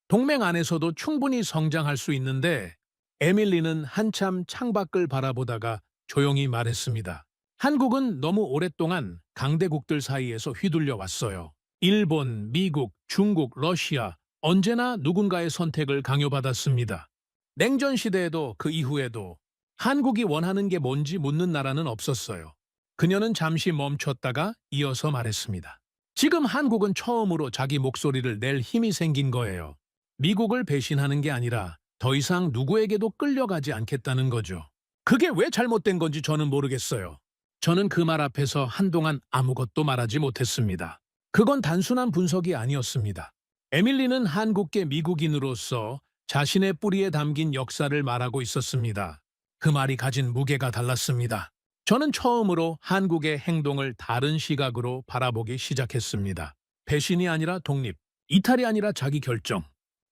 동맹 안에서도 충분히 성장할 수 있는데 에밀리는 한참 창밖을 바라보다가 조용히 말했습니다. 한국은 너무 오랫동안 강대국들 사이에서 휘둘려 왔어요. 일본, 미국, 중국, 러시아 언제나 누군가의 선택을 강요받았습니다. 냉전 시대에도 그 이후에도 한국이 원하는 게 뭔지 묻는 나라는 없었어요. 그녀는 잠시 멈췄다가 이어서 말했습니다. 지금 한국은 처음으로 자기 목소리를 낼 힘이 생긴 거예요. 미국을 배신하는 게 아니라 더 이상 누구에게도 끌려가지 않겠다는 거죠. 그게 왜 잘못된 건지 저는 모르겠어요. 저는 그 말 앞에서 한동안 아무것도 말하지 못했습니다. 그건 단순한 분석이 아니었습니다. 에밀리는 한국계 미국인으로서 자신의 뿌리에 담긴 역사를 말하고 있었습니다. 그 말이 가진 무게가 달랐습니다. 저는 처음으로 한국의 행동을 다른 시각으로 바라보기 시작했습니다. 배신이 아니라 독립, 이탈이 아니라 자기 결정.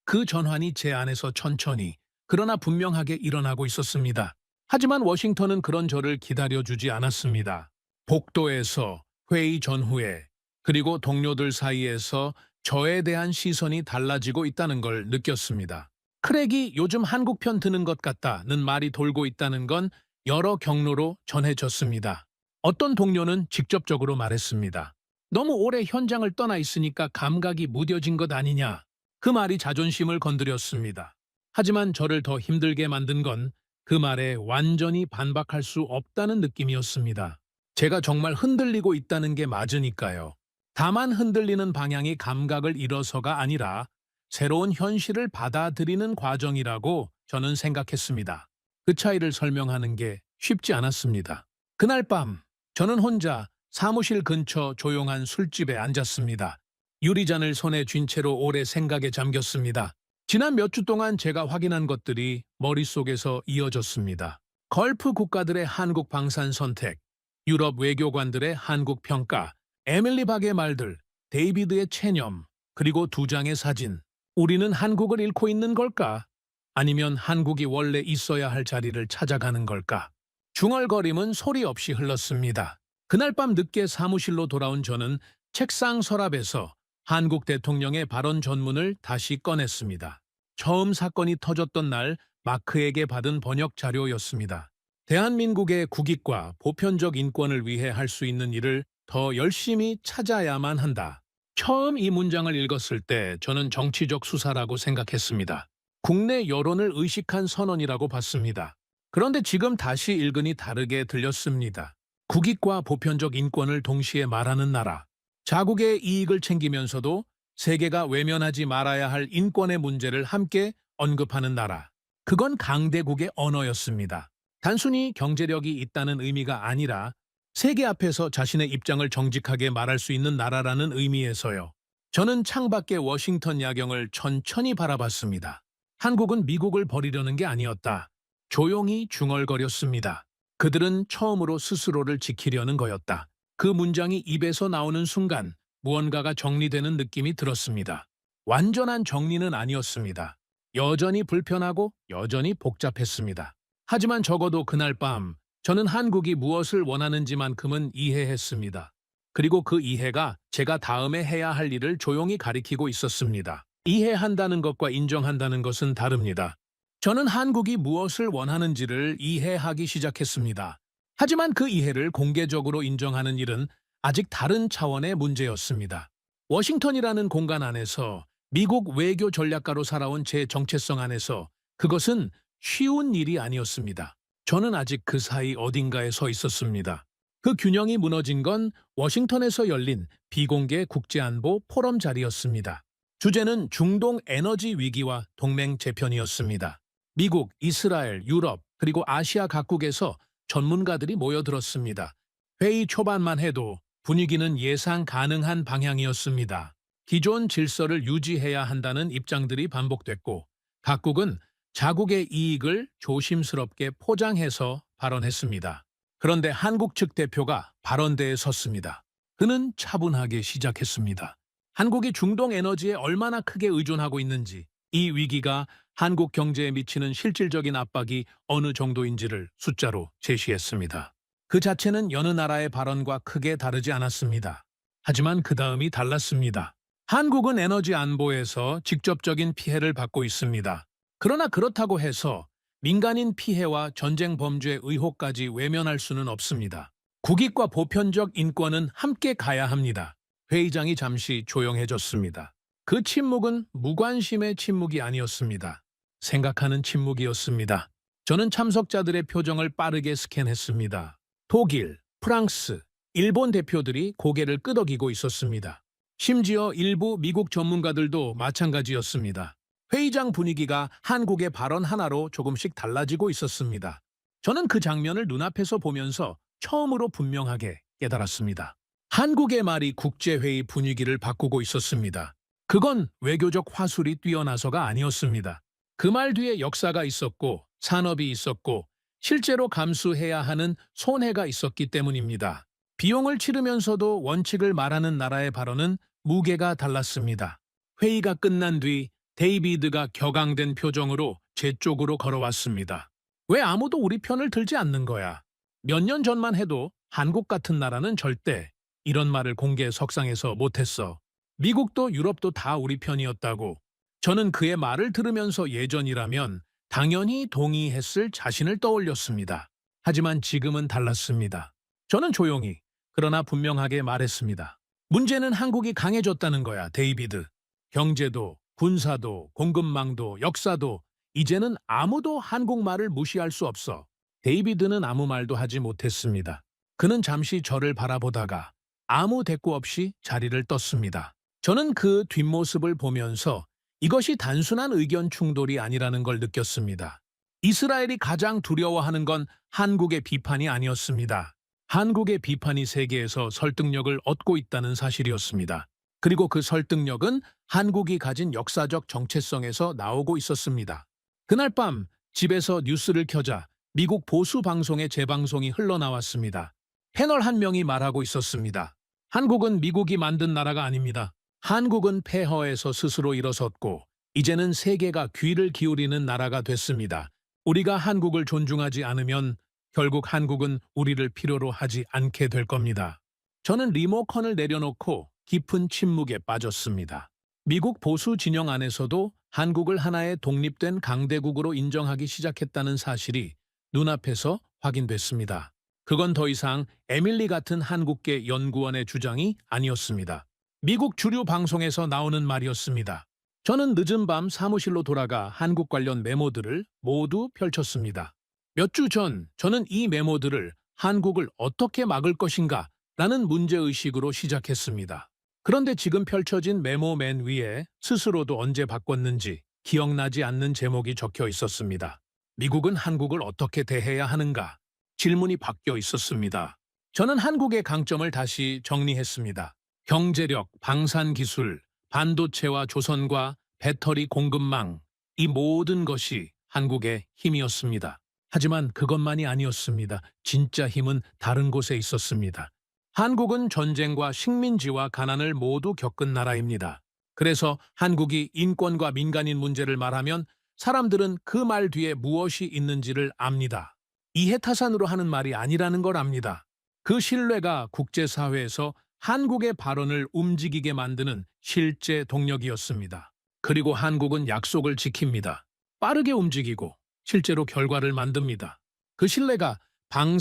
그 전환이 제 안에서 천천히, 그러나 분명하게 일어나고 있었습니다. 하지만 워싱턴은 그런 저를 기다려주지 않았습니다. 복도에서, 회의 전후에, 그리고 동료들 사이에서 저에 대한 시선이 달라지고 있다는 걸 느꼈습니다. 크랙이 요즘 한국 편 드는 것 같다는 말이 돌고 있다는 건 여러 경로로 전해졌습니다. 어떤 동료는 직접적으로 말했습니다. 너무 오래 현장을 떠나 있으니까 감각이 무뎌진 것 아니냐. 그 말이 자존심을 건드렸습니다. 하지만 저를 더 힘들게 만든 건 그 말에 완전히 반박할 수 없다는 느낌이었습니다. 제가 정말 흔들리고 있다는 게 맞으니까요. 다만 흔들리는 방향이 감각을 잃어서가 아니라 새로운 현실을 받아들이는 과정이라고 저는 생각했습니다. 그 차이를 설명하는 게 쉽지 않았습니다. 그날 밤 저는 혼자 사무실 근처 조용한 술집에 앉았습니다. 유리잔을 손에 쥔 채로 오래 생각에 잠겼습니다. 지난 몇 주 동안 제가 확인한 것들이 머릿속에서 이어졌습니다. 걸프 국가들의 한국 방산 선택, 유럽 외교관들의 한국 평가, 에밀리 박의 말들, 데이비드의 체념, 그리고 두 장의 사진. 우리는 한국을 잃고 있는 걸까? 아니면 한국이 원래 있어야 할 자리를 찾아가는 걸까? 중얼거림은 소리 없이 흘렀습니다. 그날 밤 늦게 사무실로 돌아온 저는 책상 서랍에서 한국 대통령의 발언 전문을 다시 꺼냈습니다. 처음 사건이 터졌던 날 마크에게 받은 번역 자료였습니다. 대한민국의 국익과 보편적 인권을 위해 할 수 있는 일을 더 열심히 찾아야만 한다. 처음 이 문장을 읽었을 때 저는 정치적 수사라고 생각했습니다. 국내 여론을 의식한 선언이라고 봤습니다. 그런데 지금 다시 읽으니 다르게 들렸습니다. 국익과 보편적 인권을 동시에 말하는 나라. 자국의 이익을 챙기면서도 세계가 외면하지 말아야 할 인권의 문제를 함께 언급하는 나라. 그건 강대국의 언어였습니다. 단순히 경제력이 있다는 의미가 아니라 세계 앞에서 자신의 입장을 정직하게 말할 수 있는 나라라는 의미에서요. 저는 창밖의 워싱턴 야경을 천천히 바라봤습니다. 한국은 미국을 버리려는 게 아니었다. 조용히 중얼거렸습니다. 그들은 처음으로 스스로를 지키려는 거였다. 그 문장이 입에서 나오는 순간 무언가가 정리되는 느낌이 들었습니다. 완전한 정리는 아니었습니다. 여전히 불편하고 여전히 복잡했습니다. 하지만 적어도 그날 밤 저는 한국이 무엇을 원하는지만큼은 이해했습니다. 그리고 그 이해가 제가 다음에 해야 할 일을 조용히 가리키고 있었습니다. 이해한다는 것과 인정한다는 것은 다릅니다. 저는 한국이 무엇을 원하는지를 이해하기 시작했습니다. 하지만 그 이해를 공개적으로 인정하는 일은 아직 다른 차원의 문제였습니다. 워싱턴이라는 공간 안에서 미국 외교 전략가로 살아온 제 정체성 안에서 그것은 쉬운 일이 아니었습니다. 저는 아직 그 사이 어딘가에 서 있었습니다. 그 균형이 무너진 건 워싱턴에서 열린 비공개 국제안보 포럼 자리였습니다. 주제는 중동 에너지 위기와 동맹 재편이었습니다. 미국, 이스라엘, 유럽, 그리고 아시아 각국에서 전문가들이 모여들었습니다. 회의 초반만 해도 분위기는 예상 가능한 방향이었습니다. 기존 질서를 유지해야 한다는 입장들이 반복됐고 각국은 자국의 이익을 조심스럽게 포장해서 발언했습니다. 그런데 한국 측 대표가 발언대에 섰습니다. 그는 차분하게 시작했습니다. 한국이 중동 에너지에 얼마나 크게 의존하고 있는지, 이 위기가 한국 경제에 미치는 실질적인 압박이 어느 정도인지를 숫자로 제시했습니다. 그 자체는 여느 나라의 발언과 크게 다르지 않았습니다. 하지만 그 다음이 달랐습니다. 한국은 에너지 안보에서 직접적인 피해를 받고 있습니다. 그러나 그렇다고 해서 민간인 피해와 전쟁 범죄 의혹까지 외면할 수는 없습니다. 국익과 보편적 인권은 함께 가야 합니다. 회의장이 잠시 조용해졌습니다. 그 침묵은 무관심의 침묵이 아니었습니다. 생각하는 침묵이었습니다. 저는 참석자들의 표정을 빠르게 스캔했습니다. 독일, 프랑스, 일본 대표들이 고개를 끄덕이고 있었습니다. 심지어 일부 미국 전문가들도 마찬가지였습니다. 회의장 분위기가 한국의 발언 하나로 조금씩 달라지고 있었습니다. 저는 그 장면을 눈앞에서 보면서 처음으로 분명하게 깨달았습니다. 한국의 말이 국제회의 분위기를 바꾸고 있었습니다. 그건 외교적 화술이 뛰어나서가 아니었습니다. 그 말 뒤에 역사가 있었고 산업이 있었고 실제로 감수해야 하는 손해가 있었기 때문입니다. 비용을 치르면서도 원칙을 말하는 나라의 발언은 무게가 달랐습니다. 회의가 끝난 뒤 데이비드가 격앙된 표정으로 제 쪽으로 걸어왔습니다. 왜 아무도 우리 편을 들지 않는 거야? 몇 년 전만 해도 한국 같은 나라는 절대 이런 말을 공개 석상에서 못했어. 미국도 유럽도 다 우리 편이었다고. 저는 그의 말을 들으면서 예전이라면 당연히 동의했을 자신을 떠올렸습니다. 하지만 지금은 달랐습니다. 저는 조용히 그러나 분명하게 말했습니다. 문제는 한국이 강해졌다는 거야, 데이비드. 경제도, 군사도, 공급망도, 역사도 이제는 아무도 한국말을 무시할 수 없어. 데이비드는 아무 말도 하지 못했습니다. 그는 잠시 저를 바라보다가 아무 대꾸 없이 자리를 떴습니다. 저는 그 뒷모습을 보면서 이것이 단순한 의견 충돌이 아니라는 걸 느꼈습니다. 이스라엘이 가장 두려워하는 건 한국의 비판이 아니었습니다. 한국의 비판이 세계에서 설득력을 얻고 있다는 사실이었습니다. 그리고 그 설득력은 한국이 가진 역사적 정체성에서 나오고 있었습니다. 그날 밤 집에서 뉴스를 켜자 미국 보수 방송의 재방송이 흘러나왔습니다. 패널 한 명이 말하고 있었습니다. 한국은 미국이 만든 나라가 아닙니다. 한국은 폐허에서 스스로 일어섰고 이제는 세계가 귀를 기울이는 나라가 됐습니다. 우리가 한국을 존중하지 않으면 결국 한국은 우리를 필요로 하지 않게 될 겁니다. 저는 리모컨을 내려놓고 깊은 침묵에 빠졌습니다. 미국 보수 진영 안에서도 한국을 하나의 독립된 강대국으로 인정하기 시작했다는 사실이 눈앞에서 확인됐습니다. 그건 더 이상 에밀리 같은 한국계 연구원의 주장이 아니었습니다. 미국 주류 방송에서 나오는 말이었습니다. 저는 늦은 밤 사무실로 돌아가 한국 관련 메모들을 모두 펼쳤습니다. 몇 주 전 저는 이 메모들을 한국을 어떻게 막을 것인가 라는 문제의식으로 시작했습니다. 그런데 지금 펼쳐진 메모 맨 위에 스스로도 언제 바꿨는지 기억나지 않는 제목이 적혀 있었습니다. 미국은 한국을 어떻게 대해야 하는가? 질문이 바뀌어 있었습니다. 저는 한국의 강점을 다시 정리했습니다. 경제력, 방산기술, 반도체와 조선과 배터리 공급망, 이 모든 것이 한국의 힘이었습니다. 하지만 그것만이 아니었습니다. 진짜 힘은 다른 곳에 있었습니다. 한국은 전쟁과 식민지와 가난을 모두 겪은 나라입니다. 그래서 한국이 인권과 민간인 문제를 말하면 사람들은 그 말 뒤에 무엇이 있는지를 압니다. 이해타산으로 하는 말이 아니라는 걸 압니다. 그 신뢰가 국제사회에서 한국의 발언을 움직이게 만드는 실제 동력이었습니다. 그리고 한국은 약속을 지킵니다. 빠르게 움직이고 실제로 결과를 만듭니다. 그 신뢰가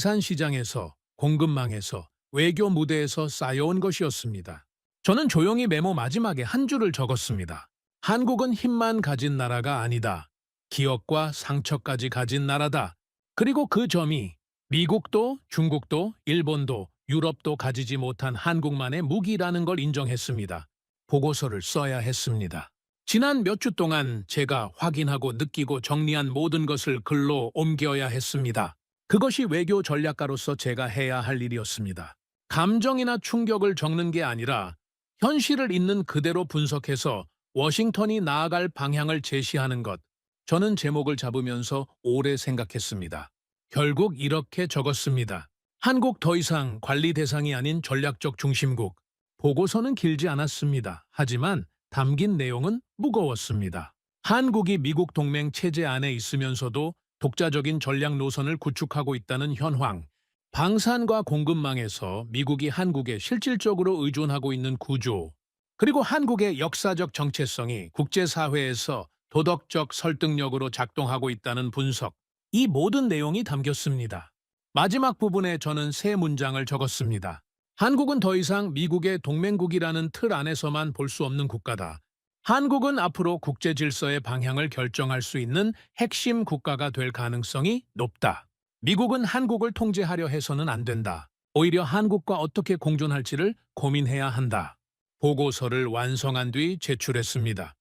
방산시장에서, 공급망에서, 외교 무대에서 쌓여온 것이었습니다. 저는 조용히 메모 마지막에 한 줄을 적었습니다. 한국은 힘만 가진 나라가 아니다. 기억과 상처까지 가진 나라다. 그리고 그 점이 미국도, 중국도, 일본도, 유럽도 가지지 못한 한국만의 무기라는 걸 인정했습니다. 보고서를 써야 했습니다. 지난 몇 주 동안 제가 확인하고 느끼고 정리한 모든 것을 글로 옮겨야 했습니다. 그것이 외교 전략가로서 제가 해야 할 일이었습니다. 감정이나 충격을 적는 게 아니라 현실을 있는 그대로 분석해서 워싱턴이 나아갈 방향을 제시하는 것. 저는 제목을 잡으면서 오래 생각했습니다. 결국 이렇게 적었습니다. 한국 더 이상 관리 대상이 아닌 전략적 중심국. 보고서는 길지 않았습니다. 하지만 담긴 내용은 무거웠습니다. 한국이 미국 동맹 체제 안에 있으면서도 독자적인 전략 노선을 구축하고 있다는 현황, 방산과 공급망에서 미국이 한국에 실질적으로 의존하고 있는 구조, 그리고 한국의 역사적 정체성이 국제사회에서 도덕적 설득력으로 작동하고 있다는 분석, 이 모든 내용이 담겼습니다. 마지막 부분에 저는 세 문장을 적었습니다. 한국은 더 이상 미국의 동맹국이라는 틀 안에서만 볼 수 없는 국가다. 한국은 앞으로 국제 질서의 방향을 결정할 수 있는 핵심 국가가 될 가능성이 높다. 미국은 한국을 통제하려 해서는 안 된다. 오히려 한국과 어떻게 공존할지를 고민해야 한다. 보고서를 완성한 뒤 제출했습니다.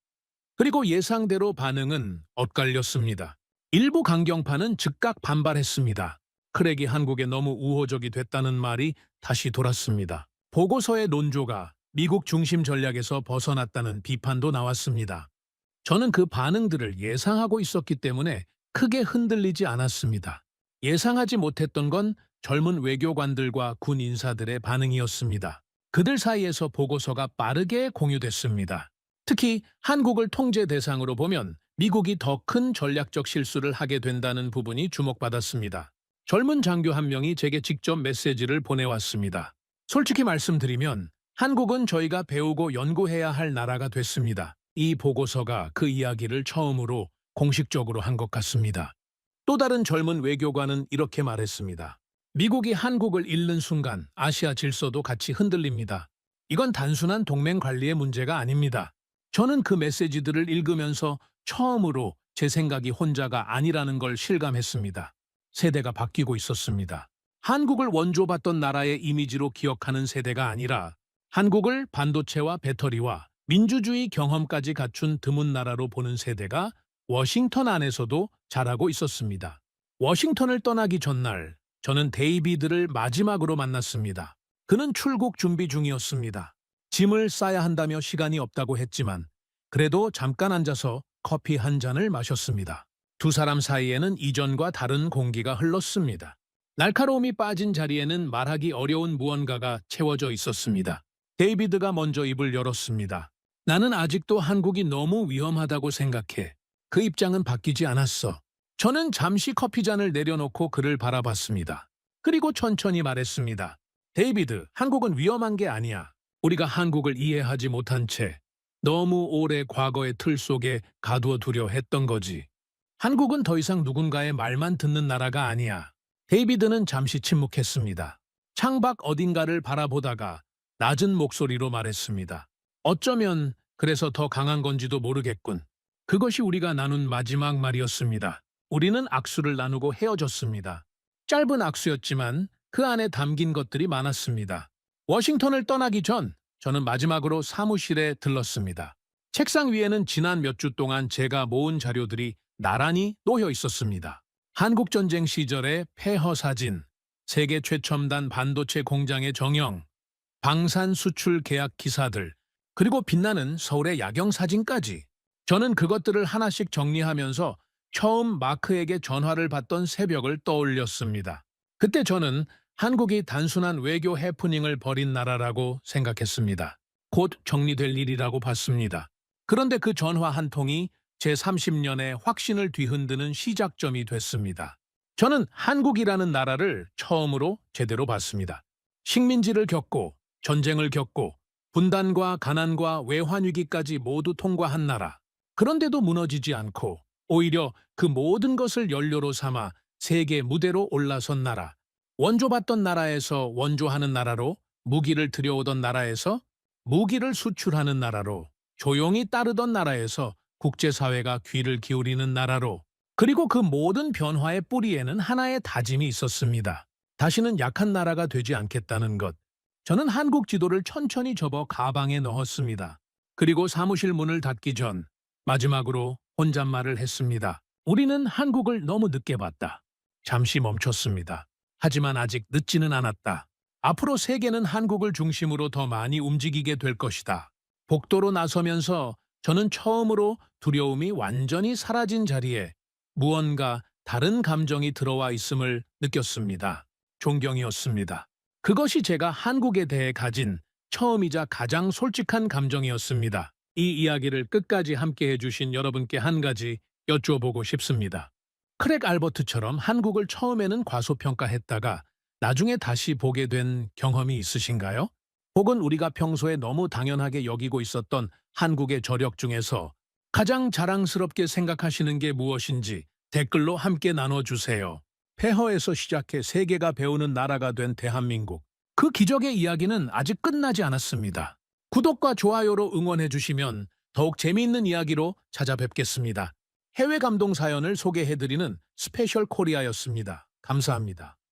그리고 예상대로 반응은 엇갈렸습니다. 일부 강경파는 즉각 반발했습니다. 크랙이 한국에 너무 우호적이 됐다는 말이 다시 돌았습니다. 보고서의 논조가 미국 중심 전략에서 벗어났다는 비판도 나왔습니다. 저는 그 반응들을 예상하고 있었기 때문에 크게 흔들리지 않았습니다. 예상하지 못했던 건 젊은 외교관들과 군 인사들의 반응이었습니다. 그들 사이에서 보고서가 빠르게 공유됐습니다. 특히 한국을 통제 대상으로 보면 미국이 더 큰 전략적 실수를 하게 된다는 부분이 주목받았습니다. 젊은 장교 한 명이 제게 직접 메시지를 보내왔습니다. 솔직히 말씀드리면 한국은 저희가 배우고 연구해야 할 나라가 됐습니다. 이 보고서가 그 이야기를 처음으로 공식적으로 한 것 같습니다. 또 다른 젊은 외교관은 이렇게 말했습니다. 미국이 한국을 잃는 순간 아시아 질서도 같이 흔들립니다. 이건 단순한 동맹 관리의 문제가 아닙니다. 저는 그 메시지들을 읽으면서 처음으로 제 생각이 혼자가 아니라는 걸 실감했습니다. 세대가 바뀌고 있었습니다. 한국을 원조받던 나라의 이미지로 기억하는 세대가 아니라 한국을 반도체와 배터리와 민주주의 경험까지 갖춘 드문 나라로 보는 세대가 워싱턴 안에서도 자라고 있었습니다. 워싱턴을 떠나기 전날 저는 데이비드를 마지막으로 만났습니다. 그는 출국 준비 중이었습니다. 짐을 싸야 한다며 시간이 없다고 했지만 그래도 잠깐 앉아서 커피 한 잔을 마셨습니다. 두 사람 사이에는 이전과 다른 공기가 흘렀습니다. 날카로움이 빠진 자리에는 말하기 어려운 무언가가 채워져 있었습니다. 데이비드가 먼저 입을 열었습니다. 나는 아직도 한국이 너무 위험하다고 생각해. 그 입장은 바뀌지 않았어. 저는 잠시 커피잔을 내려놓고 그를 바라봤습니다. 그리고 천천히 말했습니다. 데이비드, 한국은 위험한 게 아니야. 우리가 한국을 이해하지 못한 채 너무 오래 과거의 틀 속에 가두어 두려 했던 거지. 한국은 더 이상 누군가의 말만 듣는 나라가 아니야. 데이비드는 잠시 침묵했습니다. 창밖 어딘가를 바라보다가 낮은 목소리로 말했습니다. 어쩌면 그래서 더 강한 건지도 모르겠군. 그것이 우리가 나눈 마지막 말이었습니다. 우리는 악수를 나누고 헤어졌습니다. 짧은 악수였지만 그 안에 담긴 것들이 많았습니다. 워싱턴을 떠나기 전 저는 마지막으로 사무실에 들렀습니다. 책상 위에는 지난 몇 주 동안 제가 모은 자료들이 나란히 놓여 있었습니다. 한국전쟁 시절의 폐허 사진, 세계 최첨단 반도체 공장의 정형, 방산 수출 계약 기사들, 그리고 빛나는 서울의 야경 사진까지. 저는 그것들을 하나씩 정리하면서 처음 마크에게 전화를 받던 새벽을 떠올렸습니다. 그때 저는 한국이 단순한 외교 해프닝을 벌인 나라라고 생각했습니다. 곧 정리될 일이라고 봤습니다. 그런데 그 전화 한 통이 제 30년의 확신을 뒤흔드는 시작점이 됐습니다. 저는 한국이라는 나라를 처음으로 제대로 봤습니다. 식민지를 겪고 전쟁을 겪고 분단과 가난과 외환위기까지 모두 통과한 나라. 그런데도 무너지지 않고 오히려 그 모든 것을 연료로 삼아 세계 무대로 올라선 나라. 원조받던 나라에서 원조하는 나라로, 무기를 들여오던 나라에서 무기를 수출하는 나라로, 조용히 따르던 나라에서 국제사회가 귀를 기울이는 나라로, 그리고 그 모든 변화의 뿌리에는 하나의 다짐이 있었습니다. 다시는 약한 나라가 되지 않겠다는 것. 저는 한국 지도를 천천히 접어 가방에 넣었습니다. 그리고 사무실 문을 닫기 전 마지막으로 혼잣말을 했습니다. 우리는 한국을 너무 늦게 봤다. 잠시 멈췄습니다. 하지만 아직 늦지는 않았다. 앞으로 세계는 한국을 중심으로 더 많이 움직이게 될 것이다. 복도로 나서면서 저는 처음으로 두려움이 완전히 사라진 자리에 무언가 다른 감정이 들어와 있음을 느꼈습니다. 존경이었습니다. 그것이 제가 한국에 대해 가진 처음이자 가장 솔직한 감정이었습니다. 이 이야기를 끝까지 함께 해주신 여러분께 한 가지 여쭈어보고 싶습니다. 크랙 알버트처럼 한국을 처음에는 과소평가했다가 나중에 다시 보게 된 경험이 있으신가요? 혹은 우리가 평소에 너무 당연하게 여기고 있었던 한국의 저력 중에서 가장 자랑스럽게 생각하시는 게 무엇인지 댓글로 함께 나눠주세요. 폐허에서 시작해 세계가 배우는 나라가 된 대한민국. 그 기적의 이야기는 아직 끝나지 않았습니다. 구독과 좋아요로 응원해주시면 더욱 재미있는 이야기로 찾아뵙겠습니다. 해외 감동 사연을 소개해드리는 스페셜 코리아였습니다. 감사합니다.